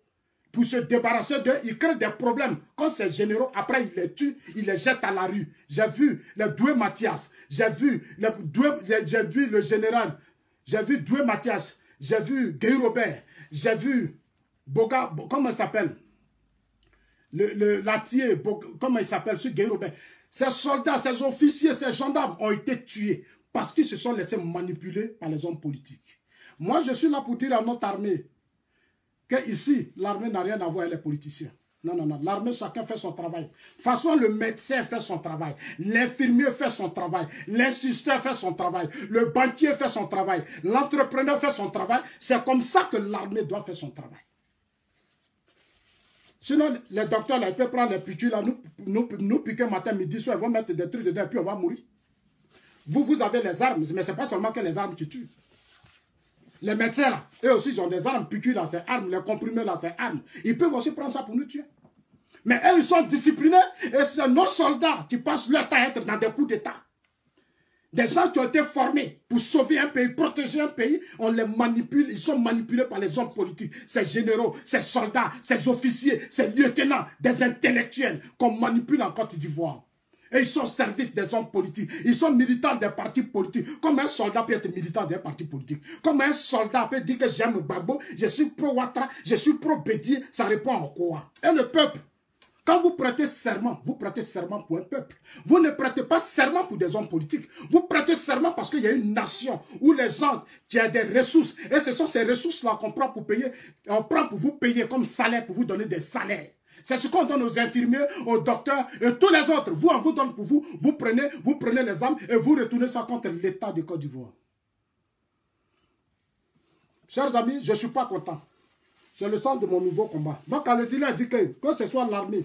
Pour se débarrasser d'eux, ils créent des problèmes. Quand ces généraux, après, ils les tuent, ils les jettent à la rue. J'ai vu les Doué Mathias, j'ai vu le général, j'ai vu Doué Mathias, j'ai vu Guy Robert, j'ai vu Boga, comment il s'appelle? Latier, comment il s'appelle, ce Guy Robert. Ces soldats, ces officiers, ces gendarmes ont été tués parce qu'ils se sont laissés manipuler par les hommes politiques. Moi, je suis là pour dire à notre armée que ici, l'armée n'a rien à voir avec les politiciens. Non, non, non. L'armée, chacun fait son travail. De toute façon, le médecin fait son travail. L'infirmier fait son travail. L'instituteur fait son travail. Le banquier fait son travail. L'entrepreneur fait son travail. C'est comme ça que l'armée doit faire son travail. Sinon, les docteurs, là, ils peuvent prendre les piqûres, là, nous piquer matin, midi, soir, ils vont mettre des trucs dedans, et puis on va mourir. Vous avez les armes, mais ce n'est pas seulement que les armes qui tuent. Les médecins, là, eux aussi, ils ont des armes, piqûres, là, c'est armes, les comprimés, là, c'est armes. Ils peuvent aussi prendre ça pour nous tuer. Mais eux, ils sont disciplinés, et c'est nos soldats qui passent leur temps à être dans des coups d'État. Des gens qui ont été formés pour sauver un pays, protéger un pays, on les manipule, ils sont manipulés par les hommes politiques, ces généraux, ces soldats, ces officiers, ces lieutenants, des intellectuels qu'on manipule en Côte d'Ivoire. Et ils sont au service des hommes politiques, ils sont militants des partis politiques. Comme un soldat peut être militant des partis politiques. Comme un soldat peut dire que j'aime Gbagbo, je suis pro-Ouattara, je suis pro-Bédié, ça répond en quoi? Et le peuple? Quand vous prêtez serment pour un peuple. Vous ne prêtez pas serment pour des hommes politiques. Vous prêtez serment parce qu'il y a une nation où les gens qui ont des ressources. Et ce sont ces ressources-là qu'on prend pour payer. On prend pour vous payer comme salaire, pour vous donner des salaires. C'est ce qu'on donne aux infirmiers, aux docteurs et tous les autres. Vous, on vous donne pour vous. Vous prenez les armes et vous retournez ça contre l'État de Côte d'Ivoire. Chers amis, je ne suis pas content. C'est le sens de mon nouveau combat. Donc, allez-y, il a dit que ce soit l'armée,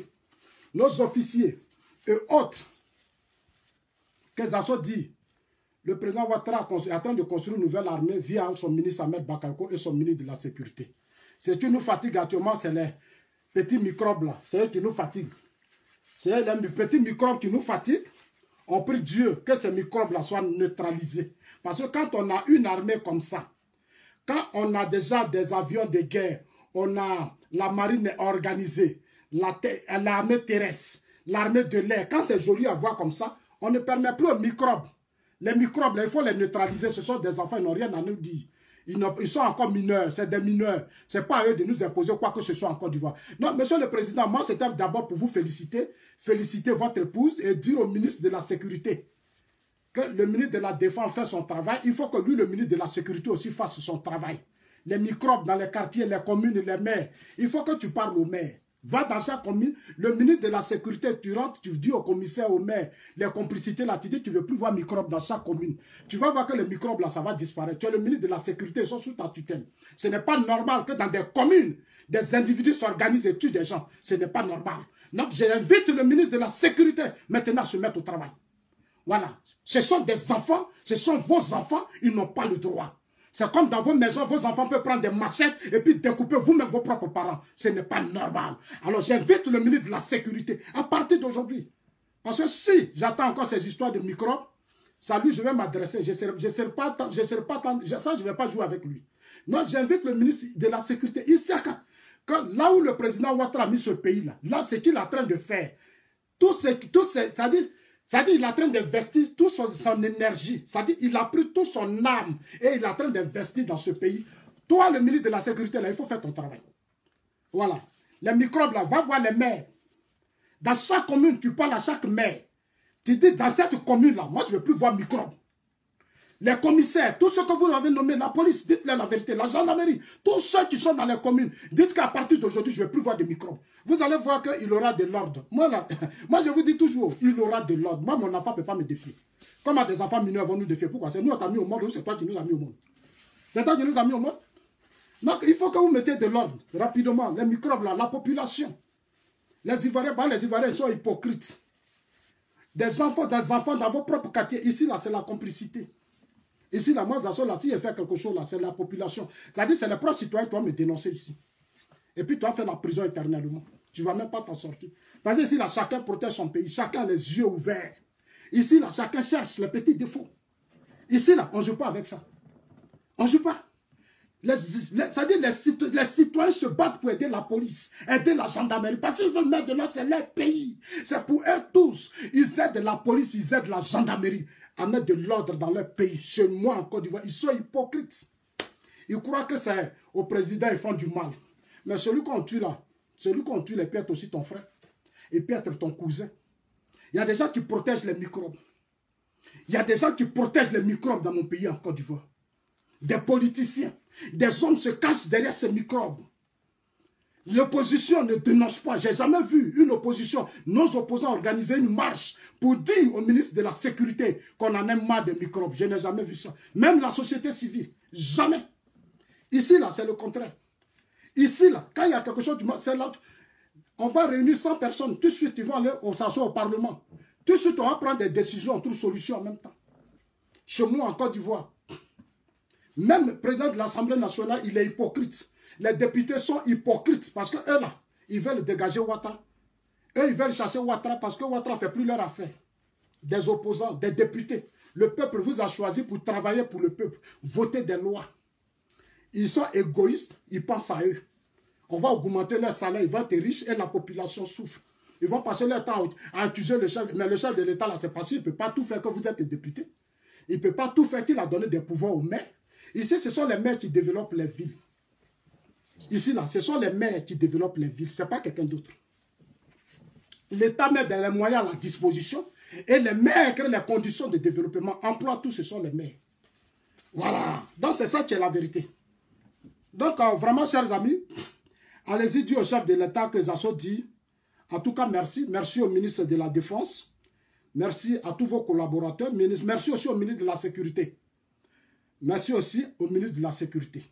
nos officiers et autres, que Zasso dit, le président Ouattara est en train de construire une nouvelle armée via son ministre Ahmed Bakayoko et son ministre de la Sécurité. Ce qui nous fatigue actuellement, c'est les petits microbes là. C'est eux qui nous fatiguent. C'est les petits microbes qui nous fatiguent. On prie Dieu que ces microbes là soient neutralisés. Parce que quand on a une armée comme ça, quand on a déjà des avions de guerre, on a la marine organisée, l'armée terrestre, l'armée de l'air. Quand c'est joli à voir comme ça, on ne permet plus aux microbes. Les microbes, là, il faut les neutraliser. Ce sont des enfants, ils n'ont rien à nous dire. Ils sont encore mineurs, c'est des mineurs. Ce n'est pas à eux de nous imposer quoi que ce soit en Côte d'Ivoire. Non, monsieur le président, moi c'était d'abord pour vous féliciter. Féliciter votre épouse et dire au ministre de la Sécurité que le ministre de la Défense fait son travail. Il faut que lui, le ministre de la Sécurité aussi fasse son travail. Les microbes dans les quartiers, les communes, les maires. Il faut que tu parles au maire. Va dans chaque commune, le ministre de la Sécurité, tu rentres, tu dis au commissaire, au maire, les complicités là, tu dis tu ne veux plus voir microbes dans chaque commune. Tu vas voir que les microbes là, ça va disparaître. Tu es le ministre de la Sécurité, ils sont sous ta tutelle. Ce n'est pas normal que dans des communes, des individus s'organisent et tuent des gens. Ce n'est pas normal. Donc j'invite le ministre de la Sécurité maintenant à se mettre au travail. Voilà. Ce sont des enfants, ce sont vos enfants, ils n'ont pas le droit. C'est comme dans vos maisons, vos enfants peuvent prendre des machettes et puis découper vous-même vos propres parents. Ce n'est pas normal. Alors j'invite le ministre de la Sécurité à partir d'aujourd'hui. Parce que si j'attends encore ces histoires de microbes, ça lui, je vais m'adresser. Je ne serai pas, ça, je ne vais pas jouer avec lui. Non, j'invite le ministre de la Sécurité, Issaka, que là où le président Ouattara a mis ce pays-là, là, ce qu'il est en train de faire, c'est-à-dire, il est en train d'investir toute son énergie, c'est-à-dire, il a pris toute son âme et il est en train d'investir dans ce pays. Toi, le ministre de la Sécurité, là, il faut faire ton travail. Voilà. Les microbes, là, va voir les maires. Dans chaque commune, tu parles à chaque maire. Tu dis, dans cette commune-là, moi, je ne veux plus voir microbes. Les commissaires, tous ceux que vous avez nommés, la police, dites-leur la vérité, la gendarmerie, tous ceux qui sont dans les communes, dites qu'à partir d'aujourd'hui, je ne vais plus voir de microbes. Vous allez voir qu'il aura de l'ordre. Moi, je vous dis toujours, il aura de l'ordre. Moi, mon enfant ne peut pas me défier. Comment des enfants mineurs vont nous défier? Pourquoi? C'est nous qui nous mis au monde ou c'est toi qui nous as mis au monde? C'est toi qui nous as mis au monde? Donc, il faut que vous mettiez de l'ordre, rapidement. Les microbes, là, la population. Les Ivoiriens, ils sont hypocrites. Des enfants dans vos propres quartiers. Ici, là, c'est la complicité. Ici, là, moi, si je fais quelque chose, là, c'est la population. C'est-à-dire, c'est les propres citoyens qui doivent me dénoncer ici. Et puis, tu vas faire la prison éternellement. Tu ne vas même pas t'en sortir. Parce que ici, là, chacun protège son pays. Chacun a les yeux ouverts. Ici, là, chacun cherche les petits défauts. Ici, là, on ne joue pas avec ça. On ne joue pas. C'est-à-dire, les citoyens se battent pour aider la police, aider la gendarmerie. Parce qu'ils veulent mettre de l'ordre, c'est leur pays. C'est pour eux tous. Ils aident la police, ils aident la gendarmerie à mettre de l'ordre dans leur pays. Chez moi, en Côte d'Ivoire, ils sont hypocrites. Ils croient que c'est au président, ils font du mal. Mais celui qu'on tue là, celui qu'on tue, il peut être aussi ton frère. Il peut être ton cousin. Il y a des gens qui protègent les microbes. Il y a des gens qui protègent les microbes dans mon pays, en Côte d'Ivoire. Des politiciens. Des hommes se cachent derrière ces microbes. L'opposition ne dénonce pas. Je n'ai jamais vu une opposition, nos opposants organiser une marche pour dire au ministre de la Sécurité qu'on en a marre des microbes. Je n'ai jamais vu ça. Même la société civile. Jamais. Ici, là, c'est le contraire. Ici, là, quand il y a quelque chose, c'est là, on va réunir 100 personnes. Tout de suite, ils vont aller s'asseoir au Parlement. Tout de suite, on va prendre des décisions, on trouve solution en même temps. Chez moi, en Côte d'Ivoire, même le président de l'Assemblée nationale, il est hypocrite. Les députés sont hypocrites parce qu'eux, là, ils veulent dégager Ouattara. Eux, ils veulent chasser Ouattara parce que Ouattara ne fait plus leur affaire. Des opposants, des députés. Le peuple vous a choisi pour travailler pour le peuple, voter des lois. Ils sont égoïstes, ils pensent à eux. On va augmenter leur salaire, ils vont être riches et la population souffre. Ils vont passer leur temps à accuser le chef. Mais le chef de l'État, là, c'est parce qu'il ne peut pas tout faire quand vous êtes député. Il ne peut pas tout faire qu'il a donné des pouvoirs aux maires. Ici, ce sont les maires qui développent les villes. Ici, là, ce sont les maires qui développent les villes. Ce n'est pas quelqu'un d'autre. L'État met les moyens à la disposition et les maires créent les conditions de développement. Emploi, tout, ce sont les maires. Voilà. Donc, c'est ça qui est la vérité. Donc, vraiment, chers amis, allez-y dire au chef de l'État que Zasso dit. En tout cas, merci. Merci au ministre de la Défense. Merci à tous vos collaborateurs. Merci aussi au ministre de la Sécurité. Merci aussi au ministre de la Sécurité.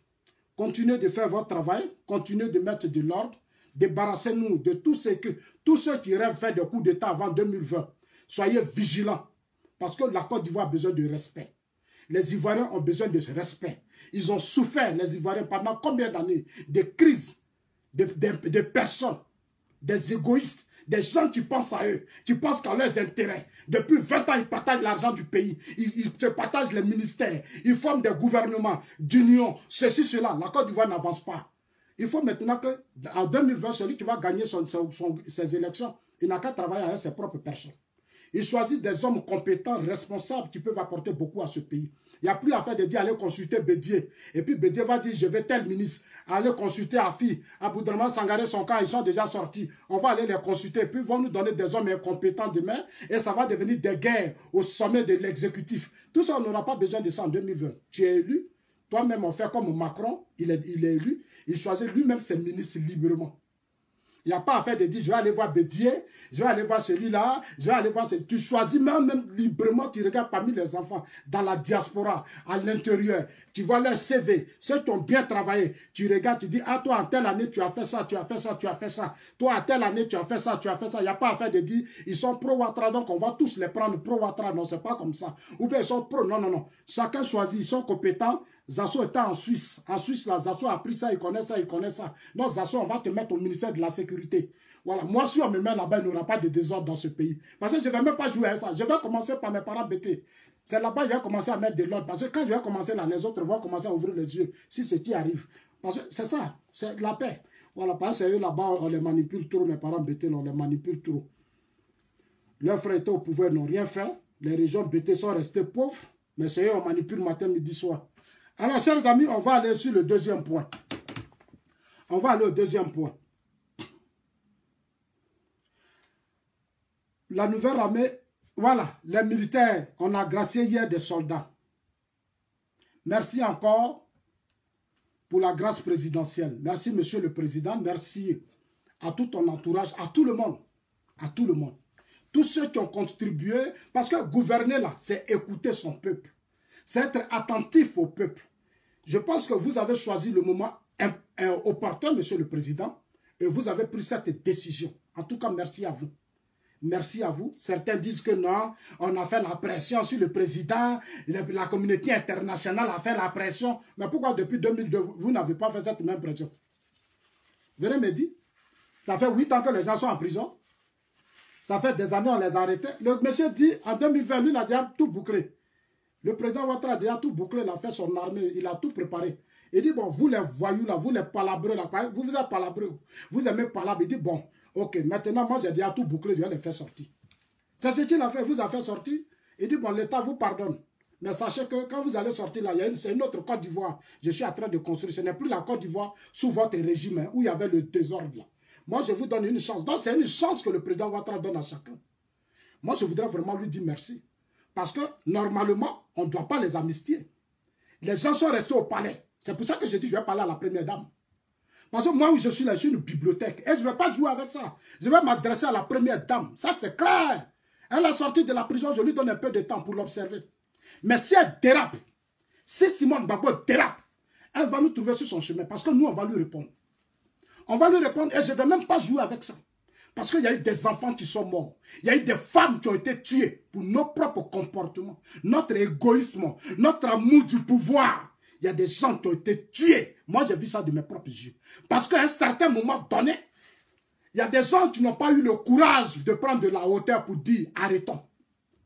Continuez de faire votre travail, continuez de mettre de l'ordre, débarrassez-nous de tous ceux qui rêvent faire des coups d'État avant 2020. Soyez vigilants, parce que la Côte d'Ivoire a besoin de respect. Les Ivoiriens ont besoin de ce respect. Ils ont souffert, les Ivoiriens, pendant combien d'années, de crises, de personnes, des égoïstes, des gens qui pensent à eux, qui pensent qu'à leurs intérêts. Depuis 20 ans, ils partagent l'argent du pays. Ils se partagent les ministères. Ils forment des gouvernements d'union. Ceci, cela. La Côte d'Ivoire n'avance pas. Il faut maintenant qu'en 2020, celui qui va gagner ses élections, il n'a qu'à travailler avec ses propres personnes. Il choisit des hommes compétents, responsables, qui peuvent apporter beaucoup à ce pays. Il n'y a plus à faire de dire, allez consulter Bédier. Et puis Bédier va dire, je vais tel ministre. Allez consulter Afi. Aboudraman Sangaré, son camp, ils sont déjà sortis. On va aller les consulter. Puis ils vont nous donner des hommes incompétents demain. Et ça va devenir des guerres au sommet de l'exécutif. Tout ça, on n'aura pas besoin de ça en 2020. Tu es élu. Toi-même, on fait comme Macron. Il est élu. Il choisit lui-même ses ministres librement. Il n'y a pas à faire de dire, je vais aller voir Bédier, je vais aller voir celui-là, je vais aller voir celui-là. Tu choisis même librement, tu regardes parmi les enfants, dans la diaspora, à l'intérieur. Tu vois leur CV, ceux qui ont bien travaillé. Tu regardes, tu dis, ah toi, en telle année, tu as fait ça, tu as fait ça, tu as fait ça. Toi, en telle année, tu as fait ça, tu as fait ça. Il n'y a pas à faire de dire, ils sont pro-Ouattara, donc on va tous les prendre pro-Ouattara. Non, c'est pas comme ça. Ou bien ils sont pro, non, non, non. Chacun choisit, ils sont compétents. Zasso était en Suisse. En Suisse, là, Zasso a pris ça, il connaît ça, il connaît ça. Donc, Zasso, on va te mettre au ministère de la Sécurité. Voilà, moi, si on me met là-bas, il n'y aura pas de désordre dans ce pays. Parce que je ne vais même pas jouer à ça. Je vais commencer par mes parents bêtés. C'est là-bas que je vais commencer à mettre de l'ordre. Parce que quand je vais commencer là, les autres vont commencer à ouvrir les yeux si ce qui arrive. Parce que c'est ça, c'est la paix. Voilà, parce que c'est eux là-bas, on les manipule trop. Mes parents bêtés, on les manipule trop. Leurs frères étaient au pouvoir, n'ont rien fait. Les régions bêtées sont restées pauvres. Mais c'est eux, on manipule matin, midi, soir. Alors, chers amis, on va aller sur le deuxième point. On va aller au deuxième point. La nouvelle armée, voilà, les militaires, on a gracié hier des soldats. Merci encore pour la grâce présidentielle. Merci, monsieur le président. Merci à tout ton entourage, à tout le monde. À tout le monde. Tous ceux qui ont contribué, parce que gouverner là, c'est écouter son peuple. C'est être attentif au peuple. Je pense que vous avez choisi le moment opportun, monsieur le président, et vous avez pris cette décision. En tout cas, merci à vous. Merci à vous. Certains disent que non, on a fait la pression sur le président, la communauté internationale a fait la pression. Mais pourquoi depuis 2002, vous n'avez pas fait cette même pression? Venez me dire. Ça fait 8 ans que les gens sont en prison. Ça fait des années on les a arrêtés. Le monsieur dit, en 2020, lui, il a déjà tout bouclé. Le président Ouattara a déjà tout bouclé, il a fait son armée, il a tout préparé. Il dit, bon, vous les voyous là, vous les palabreux là, vous êtes palabreux, vous aimez palabrer. Il dit, bon, ok, maintenant, moi j'ai déjà tout bouclé, je vais les faire sortir. C'est ce qu'il a fait, vous a fait sortir. Il dit, bon, l'État vous pardonne. Mais sachez que quand vous allez sortir là, c'est une autre Côte d'Ivoire. Je suis en train de construire. Ce n'est plus la Côte d'Ivoire sous votre régime, hein, où il y avait le désordre là. Moi, je vous donne une chance. Donc, c'est une chance que le président Ouattara donne à chacun. Moi, je voudrais vraiment lui dire merci. Parce que, normalement, on ne doit pas les amnistier. Les gens sont restés au palais. C'est pour ça que je dis, je vais parler à la première dame. Parce que moi, où je suis là, je suis une bibliothèque. Et je ne vais pas jouer avec ça. Je vais m'adresser à la première dame. Ça, c'est clair. Elle est sortie de la prison, je lui donne un peu de temps pour l'observer. Mais si elle dérape, si Simone Gbagbo dérape, elle va nous trouver sur son chemin. Parce que nous, on va lui répondre. On va lui répondre et je ne vais même pas jouer avec ça. Parce qu'il y a eu des enfants qui sont morts. Il y a eu des femmes qui ont été tuées pour nos propres comportements, notre égoïsme, notre amour du pouvoir. Il y a des gens qui ont été tués. Moi, j'ai vu ça de mes propres yeux. Parce qu'à un certain moment donné, il y a des gens qui n'ont pas eu le courage de prendre de la hauteur pour dire arrêtons.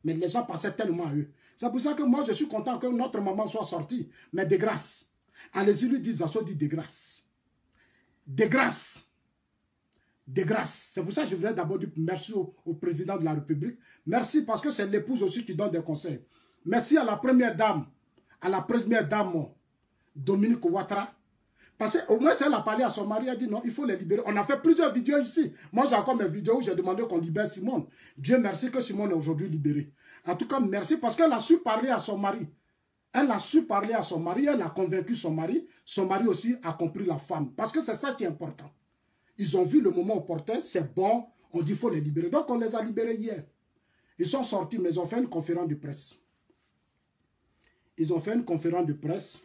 Mais les gens passaient tellement à eux. C'est pour ça que moi, je suis content que notre maman soit sortie. Mais de grâce. Allez-y, lui dit Zasso dit de grâce. De grâce. De grâce. C'est pour ça que je voudrais d'abord dire merci au président de la République. Merci parce que c'est l'épouse aussi qui donne des conseils. Merci à la première dame. À la première dame Dominique Ouattara. Parce qu'au moins, elle a parlé à son mari, elle a dit non, il faut les libérer. On a fait plusieurs vidéos ici. Moi, j'ai encore mes vidéos où j'ai demandé qu'on libère Simone. Dieu merci que Simone est aujourd'hui libérée. En tout cas, merci parce qu'elle a su parler à son mari. Elle a su parler à son mari, elle a convaincu son mari. Son mari aussi a compris la femme. Parce que c'est ça qui est important. Ils ont vu le moment opportun, c'est bon, on dit qu'il faut les libérer. Donc, on les a libérés hier. Ils sont sortis, mais ils ont fait une conférence de presse. Ils ont fait une conférence de presse.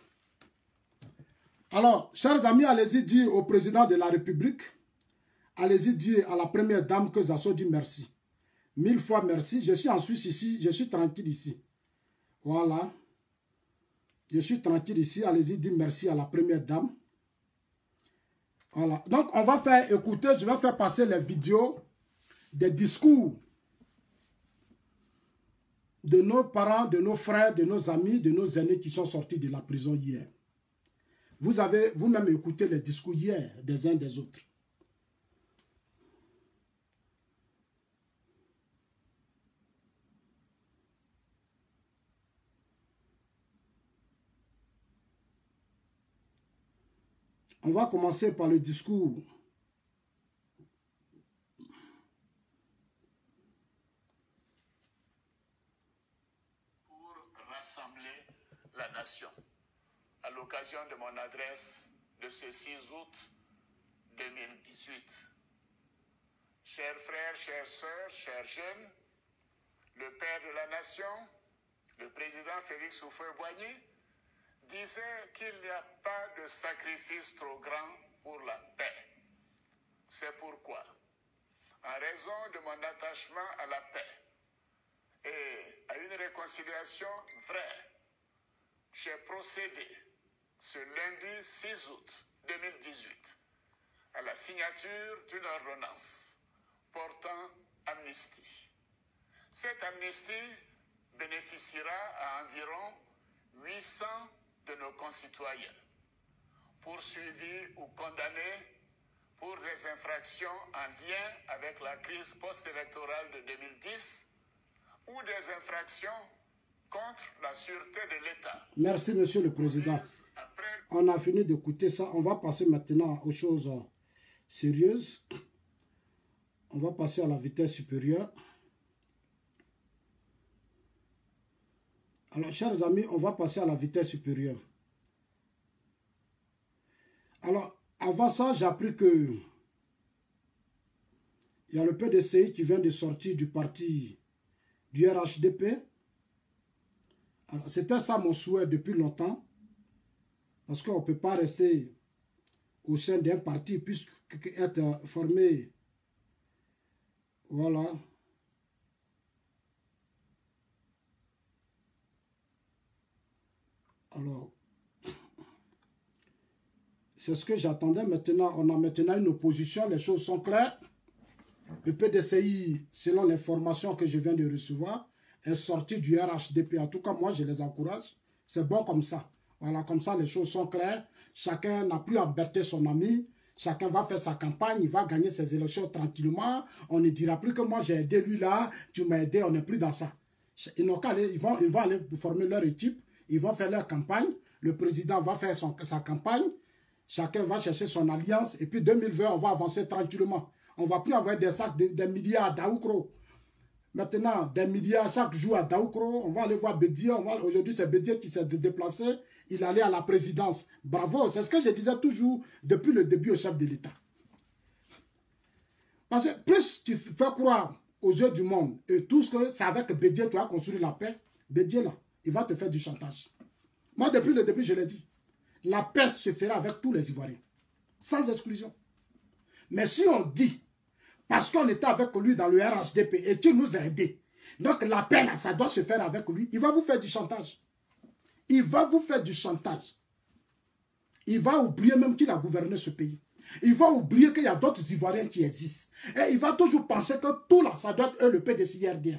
Alors, chers amis, allez-y dire au président de la République, allez-y dire à la première dame que Zasso dit merci. 1000 fois merci. Je suis en Suisse ici, je suis tranquille ici. Voilà. Je suis tranquille ici, allez-y dire merci à la première dame. Voilà. Donc, on va faire écouter, je vais faire passer les vidéos des discours de nos parents, de nos frères, de nos amis, de nos aînés qui sont sortis de la prison hier. Vous avez vous-même écouté les discours hier des uns des autres. On va commencer par le discours. Pour rassembler la nation. À l'occasion de mon adresse de ce 6 août 2018. Chers frères, chères sœurs, chers jeunes, le père de la nation, le président Félix Houphouët-Boigny, disait qu'il n'y a pas de sacrifice trop grand pour la paix. C'est pourquoi, en raison de mon attachement à la paix et à une réconciliation vraie, j'ai procédé ce lundi 6 août 2018, à la signature d'une ordonnance portant amnistie. Cette amnistie bénéficiera à environ 800 de nos concitoyens, poursuivis ou condamnés pour des infractions en lien avec la crise post-électorale de 2010 ou des infractions contre la sûreté de l'État. Merci, Monsieur le Président. On a fini d'écouter ça. On va passer maintenant aux choses sérieuses. On va passer à la vitesse supérieure. Alors, chers amis, on va passer à la vitesse supérieure. Alors, avant ça, j'ai appris que il y a le PDCI qui vient de sortir du parti du RHDP. Alors, c'était ça mon souhait depuis longtemps. Parce qu'on ne peut pas rester au sein d'un parti puisque être formé. Voilà. Alors, c'est ce que j'attendais maintenant. On a maintenant une opposition, les choses sont claires. Le PDCI, selon l'information que je viens de recevoir, est sorti du RHDP. En tout cas, moi, je les encourage. C'est bon comme ça. Voilà, comme ça, les choses sont claires. Chacun n'a plus à berter son ami. Chacun va faire sa campagne. Il va gagner ses élections tranquillement. On ne dira plus que moi, j'ai aidé lui là. Tu m'as aidé. On n'est plus dans ça. Ils n'ont qu'à aller, ils vont aller former leur équipe. Ils vont faire leur campagne. Le président va faire sa campagne. Chacun va chercher son alliance. Et puis 2020, on va avancer tranquillement. On ne va plus envoyer des sacs des milliards à Daoukro. Maintenant, des milliards chaque jour à Daoukro. On va aller voir Bédier. Aujourd'hui, c'est Bédier qui s'est déplacé. Il allait à la présidence. Bravo. C'est ce que je disais toujours depuis le début au chef de l'État. Parce que plus tu fais croire aux yeux du monde et tout ce que c'est avec Bédier que tu as construit la paix, Bédier là, il va te faire du chantage. Moi, depuis le début, je l'ai dit. La paix se fera avec tous les Ivoiriens. Sans exclusion. Mais si on dit, parce qu'on était avec lui dans le RHDP et qu'il nous a aidés, donc la paix là, ça doit se faire avec lui, il va vous faire du chantage. Il va vous faire du chantage. Il va oublier même qu'il a gouverné ce pays. Il va oublier qu'il y a d'autres Ivoiriens qui existent. Et il va toujours penser que tout là, ça doit être eux, le PDCI-RDA.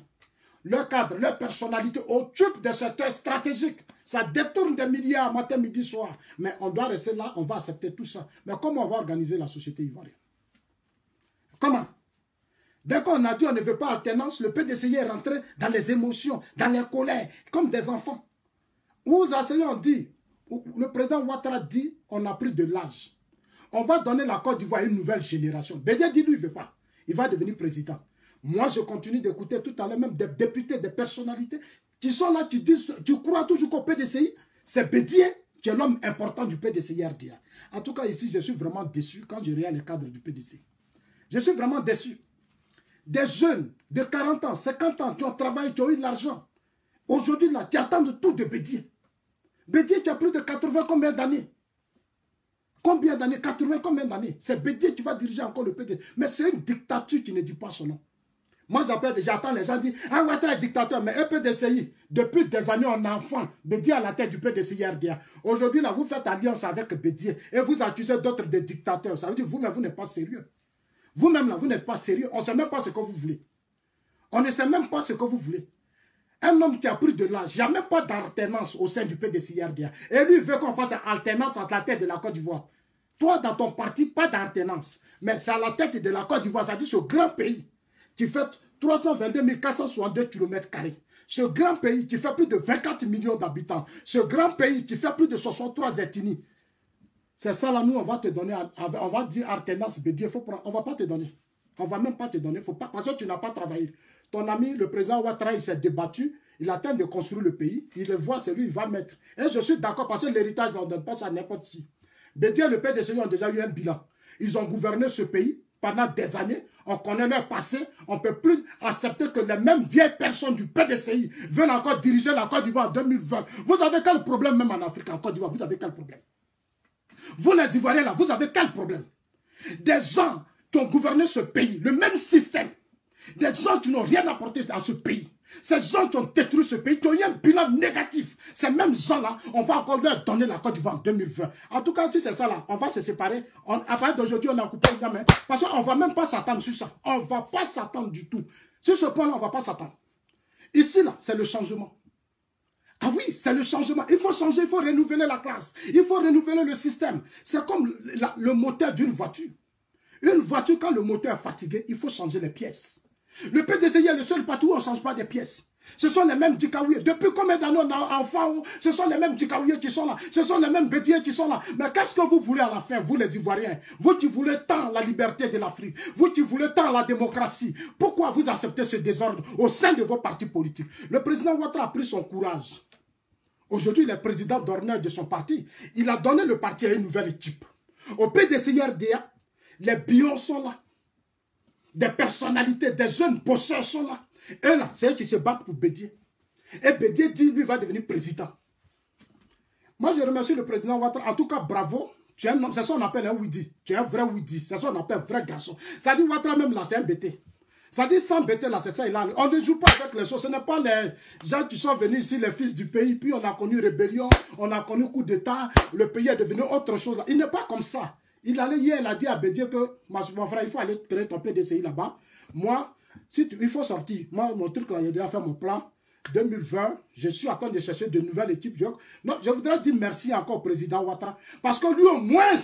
Leur cadre, leur personnalité occupe des secteurs stratégiques. Ça détourne des milliards matin, midi, soir. Mais on doit rester là, on va accepter tout ça. Mais comment on va organiser la société ivoirienne? Comment? Dès qu'on a dit on ne veut pas alternance, le PDCI est rentré dans les émotions, dans les colères, comme des enfants. Vous enseignants dit, le président Ouattara dit, on a pris de l'âge. On va donner la Côte d'Ivoire à une nouvelle génération. Bédier dit, lui, il ne veut pas. Il va devenir président. Moi, je continue d'écouter tout à l'heure même des députés, des personnalités qui sont là, qui disent, tu crois toujours qu'au PDCI, c'est Bédier qui est l'homme important du PDCI-RDA. En tout cas, ici, je suis vraiment déçu quand je regarde les cadres du PDCI. Je suis vraiment déçu. Des jeunes de 40 ans, 50 ans, qui ont travaillé, qui ont eu de l'argent. Aujourd'hui, là, qui attendent tout de Bédier. Bédier qui a plus de 80 combien d'années? Combien d'années? 80 combien d'années? C'est Bédier qui va diriger encore le PDCI. Mais c'est une dictature qui ne dit pas son nom. Moi, j'attends les gens dire, ah, Ouattara est dictateur, mais un PDCI, depuis des années, on enfant, Bédier à la tête du PDCI-RDA. Aujourd'hui, là, vous faites alliance avec Bédier et vous accusez d'autres de dictateurs. Ça veut dire, vous-même, vous n'êtes pas sérieux. Vous-même, là, vous n'êtes pas sérieux. On ne sait même pas ce que vous voulez. On ne sait même pas ce que vous voulez. Un homme qui a pris de l'âge, il n'y a même pas d'alternance au sein du PDCI-RDA. Et lui, il veut qu'on fasse alternance à la tête de la Côte d'Ivoire. Toi, dans ton parti, pas d'alternance. Mais c'est à la tête de la Côte d'Ivoire, c'est-à-dire ce grand pays qui fait 322 462 km². Ce grand pays qui fait plus de 24 millions d'habitants. Ce grand pays qui fait plus de 63 ethnies. C'est ça là, nous, on va te donner, on va dire alternance, Bédier, on ne va pas te donner. On ne va même pas te donner, faut pas, parce que tu n'as pas travaillé. Ton ami, le président Ouattara, il s'est débattu, il attend de construire le pays, il le voit, c'est lui, il va mettre. Et je suis d'accord, parce que l'héritage, on ne donne pas ça à n'importe qui. Bédier et le PDCI ont déjà eu un bilan. Ils ont gouverné ce pays pendant des années, on connaît leur passé, on ne peut plus accepter que les mêmes vieilles personnes du PDCI veulent encore diriger la Côte d'Ivoire en 2020. Vous avez quel problème même en Afrique, en Côte d'Ivoire, vous avez quel problème? Vous les Ivoiriens là, vous avez quel problème? Des gens qui ont gouverné ce pays, le même système, des gens qui n'ont rien apporté à ce pays, Ces gens qui ont détruit ce pays, qui ont eu un bilan négatif. Ces mêmes gens-là, on va encore leur donner la Côte d'Ivoire en 2020. En tout cas, si c'est ça là, on va se séparer. À partir d'aujourd'hui, on a coupé les gamins. Parce qu'on ne va même pas s'attendre sur ça. On ne va pas s'attendre du tout. Sur ce point-là, on ne va pas s'attendre. Ici, là, c'est le changement. Ah oui, c'est le changement. Il faut changer, il faut renouveler la classe. Il faut renouveler le système. C'est comme le moteur d'une voiture. Une voiture, quand le moteur est fatigué, il faut changer les pièces. Le PDCI est le seul parti où on ne change pas des pièces. Ce sont les mêmes Dikaouye. Depuis combien d'années on a enfants, ce sont les mêmes Dikaouye qui sont là. Ce sont les mêmes Bédiers qui sont là. Mais qu'est-ce que vous voulez à la fin, vous les Ivoiriens? Vous qui voulez tant la liberté de l'Afrique, vous qui voulez tant la démocratie, pourquoi vous acceptez ce désordre au sein de vos partis politiques? Le président Ouattara a pris son courage. Aujourd'hui, il est président d'honneur de son parti. Il a donné le parti à une nouvelle équipe. Au PDCI-RDA, les bions sont là. Des personnalités, des jeunes bosseurs sont là. Et là, c'est eux qui se battent pour Bédier. Et Bédier dit, lui, va devenir président. Moi, je remercie le président Ouattara. En tout cas, bravo. Tu es un homme, c'est ça qu'on appelle un Widi. Tu es un vrai Widi. C'est ça qu'on appelle un vrai garçon. Ça dit Ouattara même là, c'est un BT. Ça dit sans BT là, c'est ça. On ne joue pas avec les choses. Ce n'est pas les gens qui sont venus ici, les fils du pays. Puis on a connu rébellion, on a connu coup d'État. Le pays est devenu autre chose. Là. Il n'est pas comme ça. Il allait hier, il a dit à Bédier que, mon frère, il faut aller créer ton PDCI là-bas. Moi, il faut sortir. Moi, mon truc là, j'ai déjà fait mon plan. 2020, je suis en train de chercher de nouvelles équipes. Non, je voudrais dire merci encore au président Ouattara. Parce que lui, au moins,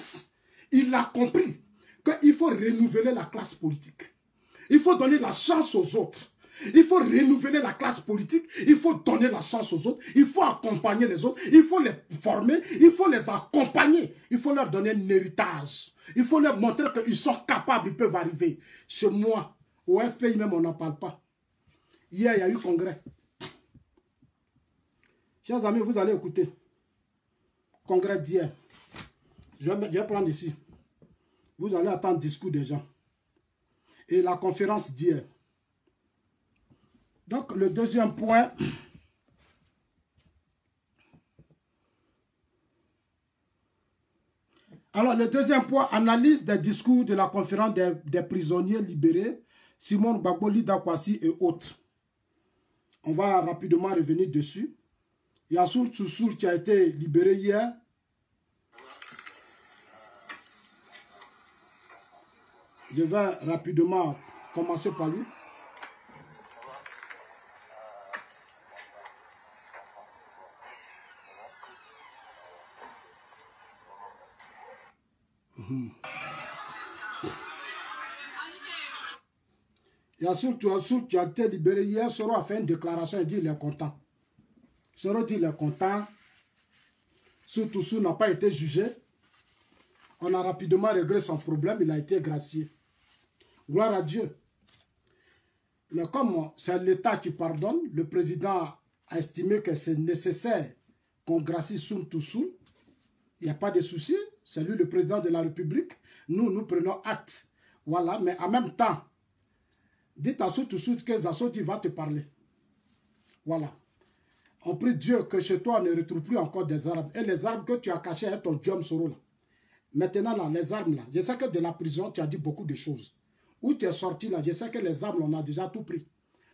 il a compris qu'il faut renouveler la classe politique. Il faut donner la chance aux autres. Il faut renouveler la classe politique. Il faut donner la chance aux autres. Il faut accompagner les autres. Il faut les former. Il faut les accompagner. Il faut leur donner un héritage. Il faut leur montrer qu'ils sont capables, ils peuvent arriver. Chez moi, au FPI même, on n'en parle pas. Hier, il y a eu congrès. Chers amis, vous allez écouter. Congrès d'hier. Je vais prendre ici. Vous allez attendre le discours des gens. Et la conférence d'hier. Donc, le deuxième point. Alors, le deuxième point, analyse des discours de la conférence des prisonniers libérés, Simon Gbagbo, Lida Kwasi et autres. On va rapidement revenir dessus. Il y a Soul Tsousoul qui a été libéré hier. Je vais rapidement commencer par lui. Il y a Soul qui a été libéré hier. Soro a fait une déclaration et dit qu'il est content. Soro dit qu'il est content. Soul Tsousoul n'a pas été jugé. On a rapidement réglé son problème. Il a été gracié. Gloire à Dieu. Mais comme c'est l'État qui pardonne, le président a estimé que c'est nécessaire qu'on gracie Soul Tsousoul. Il n'y a pas de souci. C'est lui le président de la République. Nous prenons acte. Voilà. Mais en même temps, dites à Soul Tsousoul que Zassoti va te parler. Voilà. On prie Dieu que chez toi, on ne retrouve plus encore des armes. Et les armes que tu as cachées à ton Diom Soro là. Maintenant, là, les armes là, je sais que de la prison, tu as dit beaucoup de choses. Où tu es sorti là, je sais que les armes, on a déjà tout pris.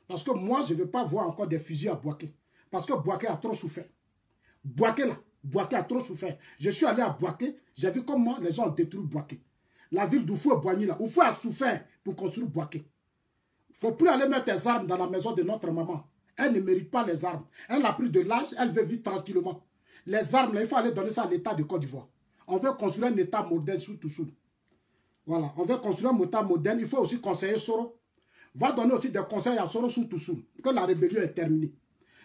Parce que moi, je ne veux pas voir encore des fusils à Bouaké. Parce que Bouaké a trop souffert. Bouaké là, Bouaké a trop souffert. Je suis allé à Bouaké, j'ai vu comment les gens ont détruit Bouaké. La ville d'Oufou et Boigny là, Oufou a souffert pour construire Bouaké. Il ne faut plus aller mettre tes armes dans la maison de notre maman. Elle ne mérite pas les armes. Elle a pris de l'âge, elle veut vivre tranquillement. Les armes là, il faut aller donner ça à l'État de Côte d'Ivoire. On veut construire un État moderne sous Tsousoul. Voilà, on veut construire un État moderne. Il faut aussi conseiller Soro. Va donner aussi des conseils à Soro sous Tsousoul. Que la rébellion est terminée.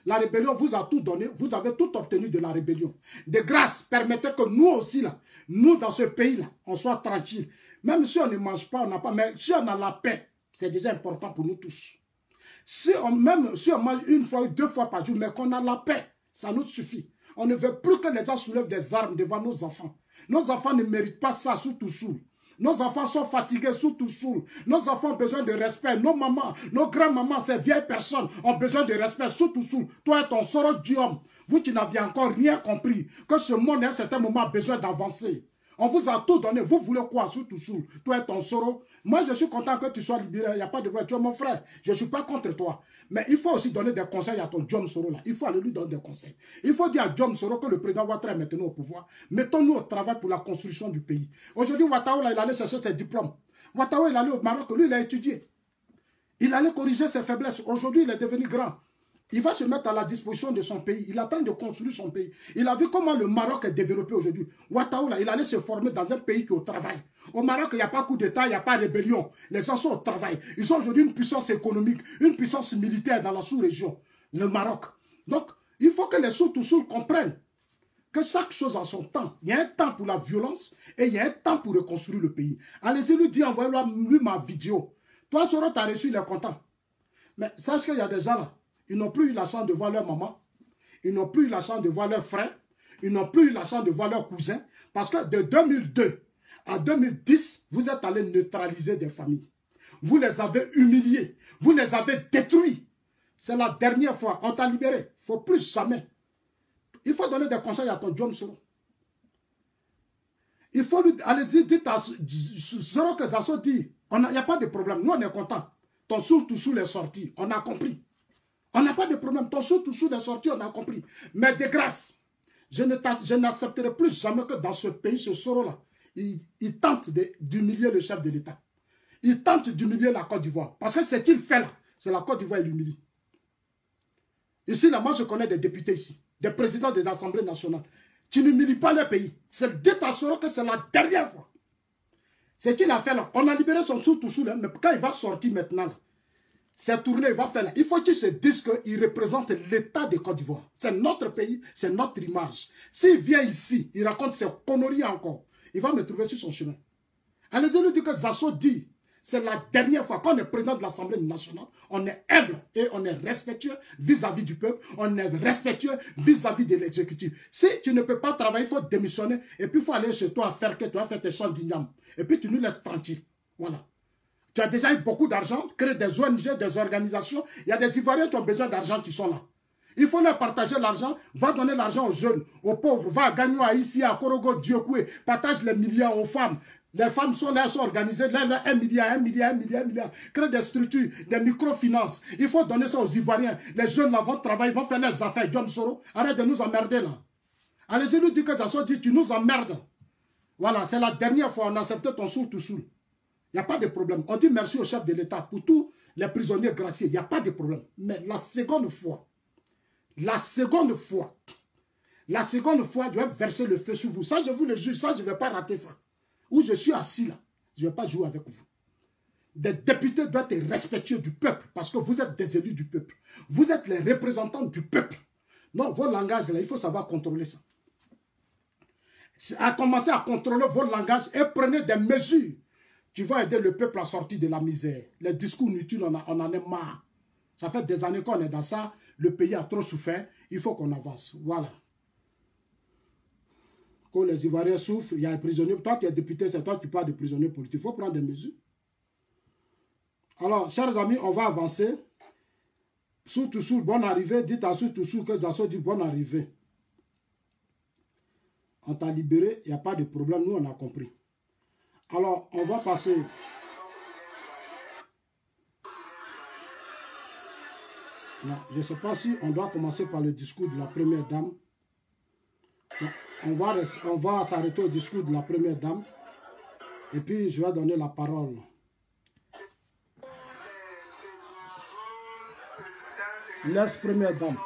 La rébellion vous a tout donné. Vous avez tout obtenu de la rébellion. De grâce, permettez que nous aussi, là, nous dans ce pays-là, on soit tranquille. Même si on ne mange pas, on n'a pas. Mais si on a la paix, c'est déjà important pour nous tous. Même si on mange une fois ou deux fois par jour, mais qu'on a la paix, ça nous suffit. On ne veut plus que les gens soulèvent des armes devant nos enfants. Nos enfants ne méritent pas ça sous Tsousoul. Nos enfants sont fatigués sous Tsousoul. Nos enfants ont besoin de respect. Nos mamans, nos grands-mamans, ces vieilles personnes ont besoin de respect sous Tsousoul. Toi et ton Soro Diom, vous qui n'aviez encore rien compris, que ce monde à un certain moment a besoin d'avancer. On vous a tout donné. Vous voulez quoi, surtout sous toi et ton Soro? Moi, je suis content que tu sois libéré. Il n'y a pas de problème. Tu es mon frère. Je ne suis pas contre toi. Mais il faut aussi donner des conseils à ton John Soro là. Il faut aller lui donner des conseils. Il faut dire à John Soro que le président Ouattara est maintenant au pouvoir. Mettons-nous au travail pour la construction du pays. Aujourd'hui, Ouattara, là, il allait chercher ses diplômes. Ouattara, il allait au Maroc. Lui, il a étudié. Il allait corriger ses faiblesses. Aujourd'hui, il est devenu grand. Il va se mettre à la disposition de son pays. Il est en train de construire son pays. Il a vu comment le Maroc est développé aujourd'hui. Ouattara, il allait se former dans un pays qui est au travail. Au Maroc, il n'y a pas coup d'État, il n'y a pas de rébellion. Les gens sont au travail. Ils ont aujourd'hui une puissance économique, une puissance militaire dans la sous-région, le Maroc. Donc, il faut que les sous-Toussoul comprennent que chaque chose a son temps. Il y a un temps pour la violence et il y a un temps pour reconstruire le pays. Allez-y lui dire, envoyez-lui ma vidéo. Toi, Soro, tu as reçu, il est content. Mais sache qu'il y a des gens là. Ils n'ont plus eu la chance de voir leur maman. Ils n'ont plus eu la chance de voir leur frère. Ils n'ont plus eu la chance de voir leur cousin. Parce que de 2002 à 2010, vous êtes allés neutraliser des familles. Vous les avez humiliés. Vous les avez détruits. C'est la dernière fois. On t'a libéré. Il ne faut plus jamais. Il faut donner des conseils à ton John Soro. Il faut lui... Allez-y, dites à Soro que Zasso dit. Il n'y a pas de problème. Nous, on est contents. Ton Toussoul est sorti. On a compris. On n'a pas de problème. Ton Toussoul est sorti, on a compris. Mais de grâce, je n'accepterai plus jamais que dans ce pays, ce Soro-là, il tente d'humilier le chef de l'État. Il tente d'humilier la Côte d'Ivoire. Parce que ce qu'il fait là, c'est la Côte d'Ivoire qui l'humilie. Ici, là, moi, je connais des députés ici, des présidents des assemblées nationales, qui n'humilient pas le pays. C'est dit à Soro que c'est la dernière fois. Ce qu'il a fait là, on a libéré son Toussoul, mais quand il va sortir maintenant, là, cette tournée, il va faire là. Il faut qu'il se dise qu'il représente l'État de Côte d'Ivoire. C'est notre pays, c'est notre image. S'il vient ici, il raconte ses conneries encore, il va me trouver sur son chemin. Allez-y lui dire que Zasso dit, c'est la dernière fois qu'on est président de l'Assemblée nationale, on est humble et on est respectueux vis-à-vis du peuple, on est respectueux vis-à-vis de l'exécutif. Si tu ne peux pas travailler, il faut démissionner et puis il faut aller chez toi faire que tu vas faire tes champs d'igname. Et puis tu nous laisses tranquille. Voilà. Tu as déjà eu beaucoup d'argent, créé des ONG, des organisations. Il y a des Ivoiriens qui ont besoin d'argent qui sont là. Il faut leur partager l'argent, va donner l'argent aux jeunes, aux pauvres, va à Gagnon, à ici, à Korogo, Diokoué, partage les milliards aux femmes. Les femmes sont là, elles sont organisées, là, 1 milliard, crée des structures, des microfinances. Il faut donner ça aux Ivoiriens. Les jeunes là vont travailler, vont faire leurs affaires. John Soro, arrête de nous emmerder là. Allez-y lui dire que ça soit dit, tu nous emmerdes. Voilà, c'est la dernière fois on a accepté ton Toussoul. Il n'y a pas de problème. On dit merci au chef de l'État pour tous les prisonniers graciés. Il n'y a pas de problème. Mais la seconde fois, je dois verser le feu sur vous. Ça, je vous le jure, ça, je ne vais pas rater ça. Où je suis assis là, je ne vais pas jouer avec vous. Des députés doivent être respectueux du peuple parce que vous êtes des élus du peuple. Vous êtes les représentants du peuple. Non, vos langages là, il faut savoir contrôler ça. À commencer à contrôler vos langages et prenez des mesures qui vont aider le peuple à sortir de la misère. Les discours inutiles, on en est marre. Ça fait des années qu'on est dans ça. Le pays a trop souffert. Il faut qu'on avance. Voilà. Quand les Ivoiriens souffrent, il y a un prisonnier. Toi, tu es député, c'est toi qui parles de prisonniers politiques. Il faut prendre des mesures. Alors, chers amis, on va avancer. Toussoul, bonne arrivée. Dites à Toussoul que Zasso dit bonne arrivée. On t'a libéré, il n'y a pas de problème. Nous, on a compris. Alors, on va passer. Non, je ne sais pas si on doit commencer par le discours de la première dame. Non, on va s'arrêter au discours de la première dame. Et puis, je vais donner la parole. Laisse première dame.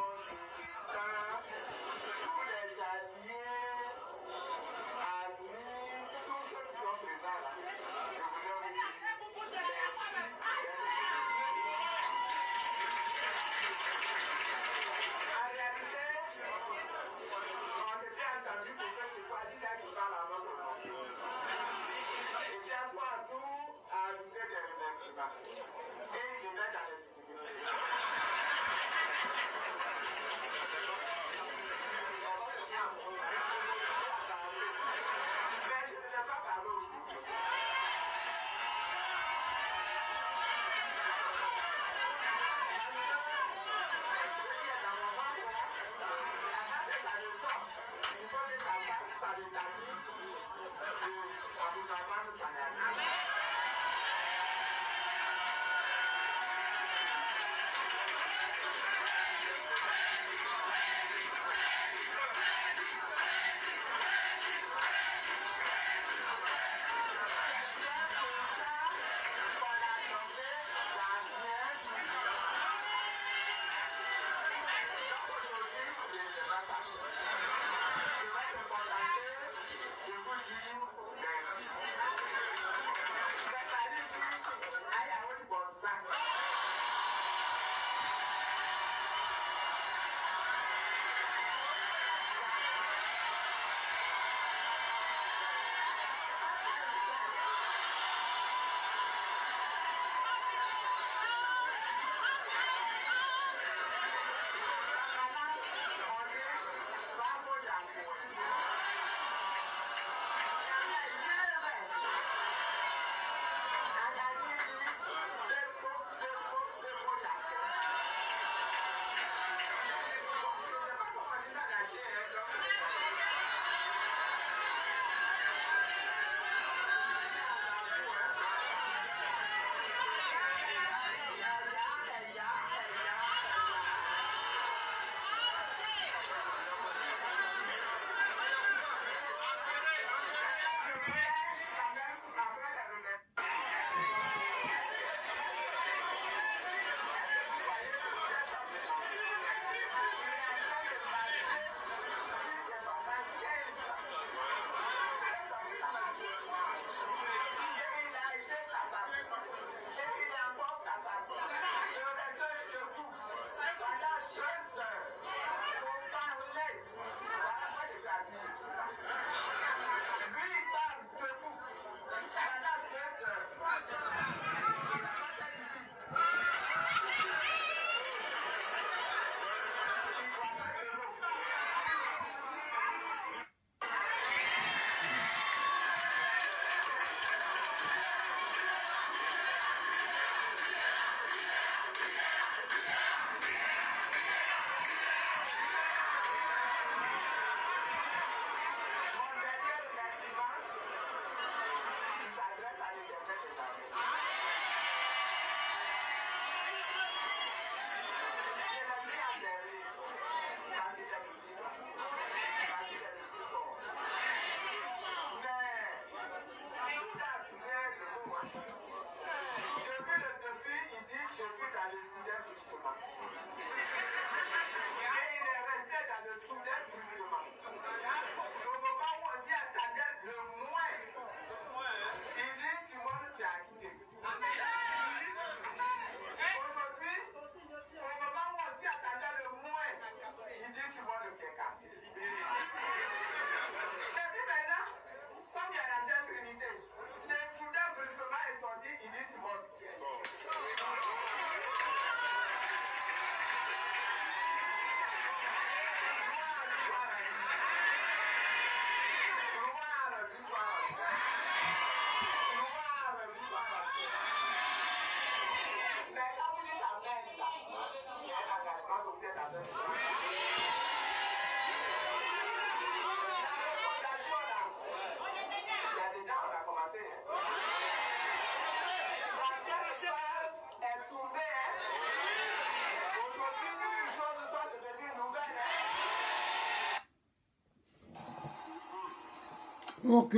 Ok.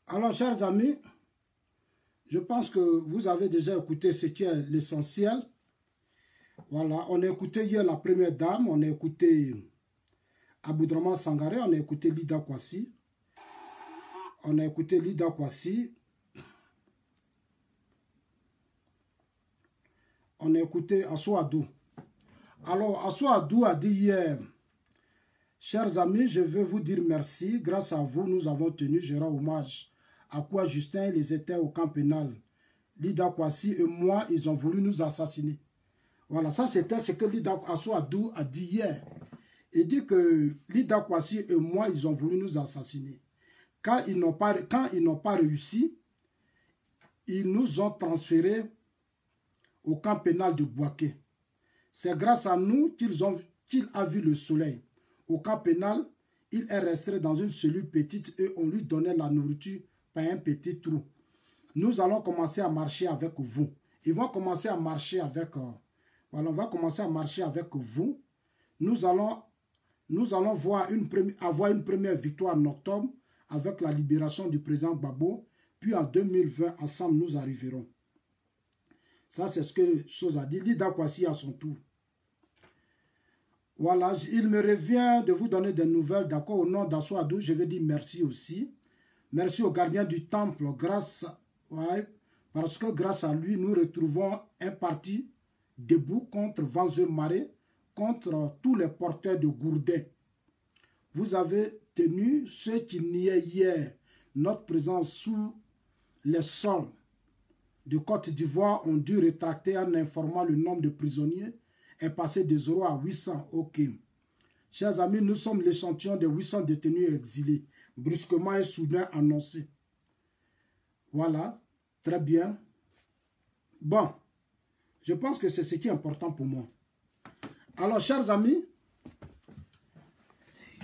Alors, chers amis, je pense que vous avez déjà écouté ce qui est l'essentiel. Voilà, on a écouté hier la première dame, on a écouté Aboudraman Sangaré, on a écouté Lida Kwasi. On a écouté Lida Kwasi. On a écouté Assou Adou. Alors, Assou Adou a dit hier, chers amis, je veux vous dire merci. Grâce à vous, nous avons tenu, je rends hommage à quoi Justin, ils étaient au camp pénal. Lida Kwasi et moi, ils ont voulu nous assassiner. Voilà, ça c'était ce que Lida Assou Adou a dit hier. Il dit que Lida Kwasi et moi, ils ont voulu nous assassiner. Quand ils n'ont pas réussi, ils nous ont transférés au camp pénal de Bouaké. C'est grâce à nous qu'il a vu le soleil. Au camp pénal, il est resté dans une cellule petite et on lui donnait la nourriture par un petit trou. Nous allons commencer à marcher avec vous. Ils vont commencer à marcher avec... voilà, on va commencer à marcher avec vous. Nous allons avoir une première victoire en octobre avec la libération du président Gbagbo. Puis en 2020, ensemble, nous arriverons. Ça, c'est ce que chose a dit. Lida Kwasi à son tour. Voilà, il me revient de vous donner des nouvelles. D'accord, au nom d'Assou Adou, je veux dire merci aussi. Merci au gardien du temple, parce que grâce à lui, nous retrouvons un parti debout contre Vanzeu Maré, contre tous les porteurs de gourdins. Vous avez tenu ceux qui niaient hier notre présence sous les sols de Côte d'Ivoire ont dû rétracter en informant le nombre de prisonniers est passé de 0 à 800. Ok. Chers amis, nous sommes l'échantillon des 800 détenus exilés, brusquement et soudain annoncé. Voilà, très bien. Bon, je pense que c'est ce qui est important pour moi. Alors, chers amis,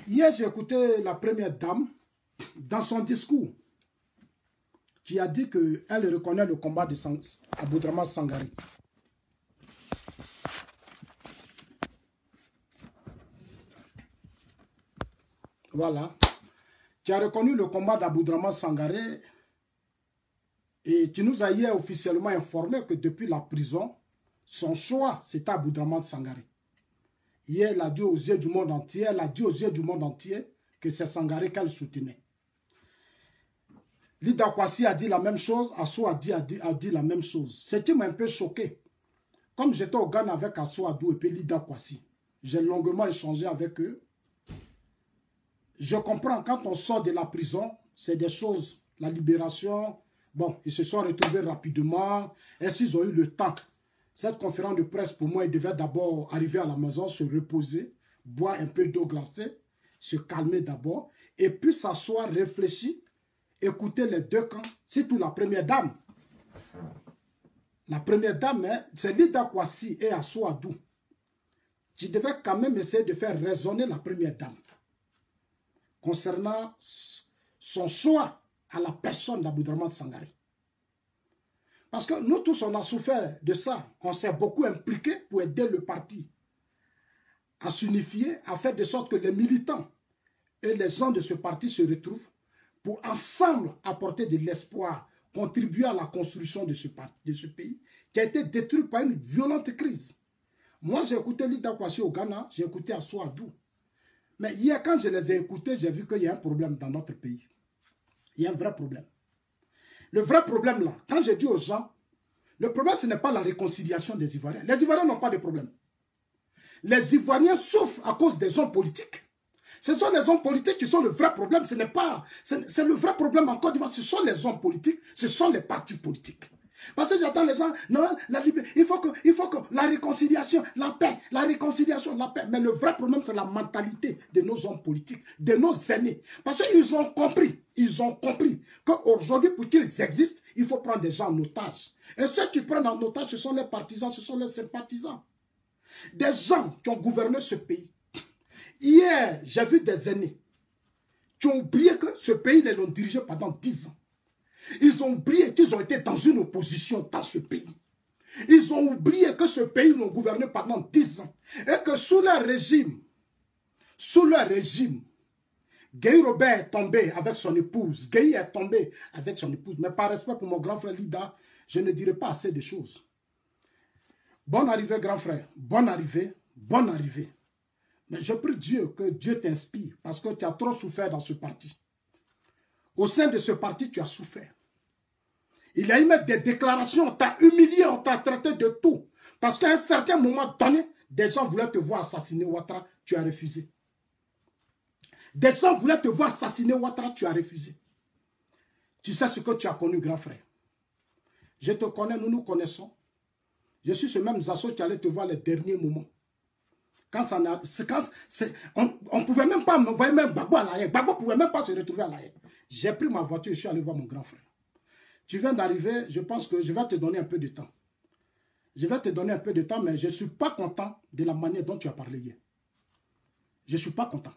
hier j'ai écouté la première dame dans son discours qui a dit qu'elle reconnaît le combat de Aboudraman Sangaré. Voilà. Qui a reconnu le combat d'Aboudraman Sangaré et qui nous a hier officiellement informé que depuis la prison, son choix, c'était Aboudraman Sangaré. Hier, elle a dit aux yeux du monde entier, que c'est Sangaré qu'elle soutenait. Lida Kwasi a dit la même chose, Assou a dit la même chose. Ce qui m'a un peu choqué, comme j'étais au Ghana avec Assou Adou et puis Lida Kwasi, j'ai longuement échangé avec eux. Je comprends, quand on sort de la prison, c'est des choses, la libération, bon, ils se sont retrouvés rapidement, est-ce qu'ils ont eu le temps? Cette conférence de presse, pour moi, ils devaient d'abord arriver à la maison, se reposer, boire un peu d'eau glacée, se calmer d'abord, et puis s'asseoir, réfléchir, écouter les deux camps, surtout la première dame. La première dame, hein, c'est Lida Kwasi et Assou Adou, qui devaient quand même essayer de faire raisonner la première dame concernant son choix à la personne d'Aboudraman Sangaré. Parce que nous tous, on a souffert de ça. On s'est beaucoup impliqué pour aider le parti à s'unifier, à faire de sorte que les militants et les gens de ce parti se retrouvent pour ensemble apporter de l'espoir, contribuer à la construction de ce pays qui a été détruit par une violente crise. Moi, j'ai écouté Lida Kwasi au Ghana, j'ai écouté Assou Adou. Mais hier, quand je les ai écoutés, j'ai vu qu'il y a un problème dans notre pays. Il y a un vrai problème. Le vrai problème là, quand je dis aux gens, le problème ce n'est pas la réconciliation des Ivoiriens. Les Ivoiriens n'ont pas de problème. Les Ivoiriens souffrent à cause des hommes politiques. Ce sont les hommes politiques qui sont le vrai problème. Ce n'est pas, c'est le vrai problème en Côte d'Ivoire. Ce sont les hommes politiques, ce sont les partis politiques. Parce que j'attends les gens, non, il faut que la réconciliation, la paix, la réconciliation, la paix. Mais le vrai problème, c'est la mentalité de nos hommes politiques, de nos aînés. Parce qu'ils ont compris qu'aujourd'hui, pour qu'ils existent, il faut prendre des gens en otage. Et ceux qui prennent en otage, ce sont les partisans, ce sont les sympathisants. Des gens qui ont gouverné ce pays. Hier, j'ai vu des aînés qui ont oublié que ce pays, ils l'ont dirigé pendant 10 ans. Ils ont oublié qu'ils ont été dans une opposition dans ce pays. Ils ont oublié que ce pays l'ont gouverné pendant 10 ans. Et que sous leur régime, Gueye Robert est tombé avec son épouse. Gueye est tombé avec son épouse. Mais par respect pour mon grand frère Lida, je ne dirai pas assez de choses. Bonne arrivée, grand frère. Bonne arrivée. Bonne arrivée. Mais je prie Dieu que Dieu t'inspire parce que tu as trop souffert dans ce parti. Au sein de ce parti, tu as souffert. Il y a eu même des déclarations, on t'a humilié, on t'a traité de tout. Parce qu'à un certain moment donné, des gens voulaient te voir assassiner Ouattara, tu as refusé. Des gens voulaient te voir assassiner Ouattara, tu as refusé. Tu sais ce que tu as connu, grand frère. Je te connais, nous nous connaissons. Je suis ce même Zasso qui allait te voir les derniers moments. Quand ça n'a... On ne pouvait même pas m'envoyer même Gbagbo à la haie. Gbagbo ne pouvait même pas se retrouver à la haie. J'ai pris ma voiture et je suis allé voir mon grand frère. Tu viens d'arriver, je pense que je vais te donner un peu de temps. Je vais te donner un peu de temps, mais je ne suis pas content de la manière dont tu as parlé hier. Je ne suis pas content.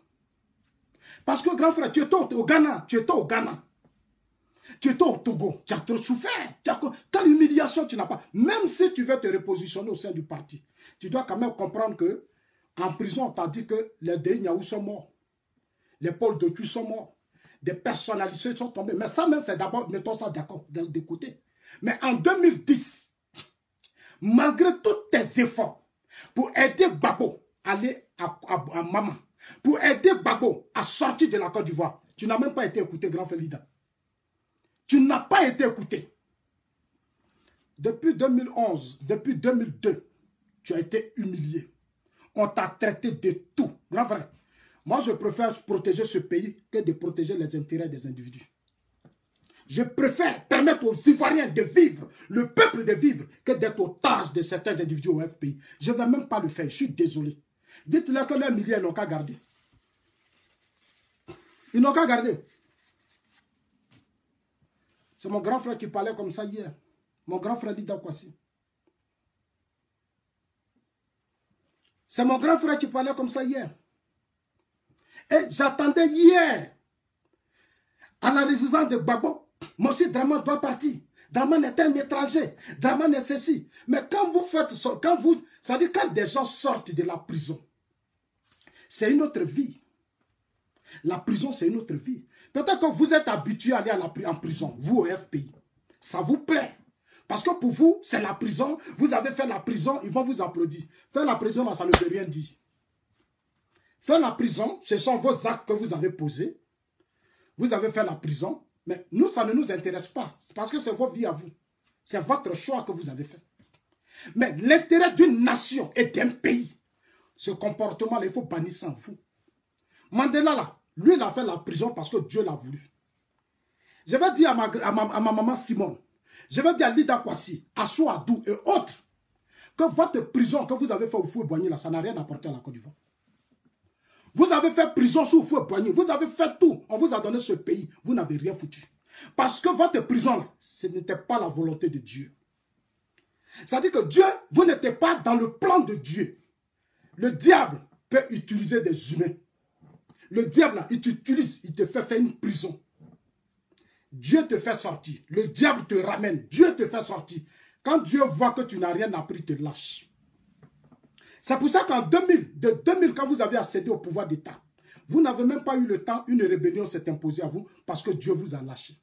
Parce que, grand frère, tu étais au Ghana, tu étais au Ghana. Tu étais au Togo, tu as trop souffert. Quelle humiliation tu n'as pas. Même si tu veux te repositionner au sein du parti, tu dois quand même comprendre que en prison, on t'a dit que les Deyniaou sont morts. Les Paul Doku sont morts. Des personnalités sont tombées. Mais ça même, c'est d'abord, mettons ça d'accord, de côté. Mais en 2010, malgré tous tes efforts pour aider Gbagbo à aller à Maman, pour aider Gbagbo à sortir de la Côte d'Ivoire, tu n'as même pas été écouté, grand frère Lida. Tu n'as pas été écouté. Depuis 2011, depuis 2002, tu as été humilié. On t'a traité de tout. Grand frère, moi je préfère protéger ce pays que de protéger les intérêts des individus. Je préfère permettre aux Ivoiriens de vivre, le peuple de vivre, que d'être otage de certains individus au FPI. Je ne vais même pas le faire, je suis désolé. Dites-leur que leurs milliers n'ont qu'à garder. Ils n'ont qu'à garder. C'est mon grand frère qui parlait comme ça hier. Mon grand frère Lida Kwasi. C'est mon grand frère qui parlait comme ça hier. Et j'attendais hier, à la résidence de Gbagbo, moi aussi Draman doit partir. Draman est un étranger. Draman est ceci. Mais quand vous faites ça, ça dit quand des gens sortent de la prison, c'est une autre vie. La prison, c'est une autre vie. Peut-être que vous êtes habitué à aller en prison, vous au FPI. Ça vous plaît. Parce que pour vous, c'est la prison. Vous avez fait la prison, ils vont vous applaudir. Faire la prison, là, ça ne veut rien dire. Faire la prison, ce sont vos actes que vous avez posés. Vous avez fait la prison. Mais nous, ça ne nous intéresse pas. C'est parce que c'est vos vies à vous. C'est votre choix que vous avez fait. Mais l'intérêt d'une nation et d'un pays, ce comportement-là, il faut bannir ça en vous. Mandela, là, lui, il a fait la prison parce que Dieu l'a voulu. Je vais dire à ma maman Simone, je vais dire à Lida Kwasi, à Souadou et autres, que votre prison que vous avez fait au Houphouët-Boigny, là, ça n'a rien apporté à la Côte d'Ivoire. Vous avez fait prison sous Houphouët-Boigny, vous avez fait tout, on vous a donné ce pays, vous n'avez rien foutu. Parce que votre prison, là, ce n'était pas la volonté de Dieu. C'est-à-dire que Dieu, vous n'étiez pas dans le plan de Dieu. Le diable peut utiliser des humains. Le diable, là, il t'utilise, il te fait faire une prison. Dieu te fait sortir. Le diable te ramène. Dieu te fait sortir. Quand Dieu voit que tu n'as rien appris, il te lâche. C'est pour ça qu'en 2000, de 2000, quand vous avez accédé au pouvoir d'État, vous n'avez même pas eu le temps, une rébellion s'est imposée à vous parce que Dieu vous a lâché.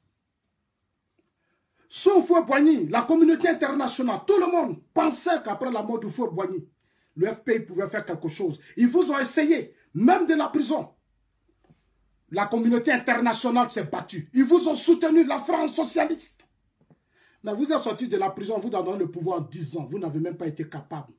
Sous Houphouët-Boigny, la communauté internationale, tout le monde pensait qu'après la mort de Houphouët-Boigny, le FPI pouvait faire quelque chose. Ils vous ont essayé, même de la prison. La communauté internationale s'est battue. Ils vous ont soutenu, la France socialiste. Mais vous êtes sorti de la prison, vous avez donné le pouvoir en 10 ans. Vous n'avez même pas été capable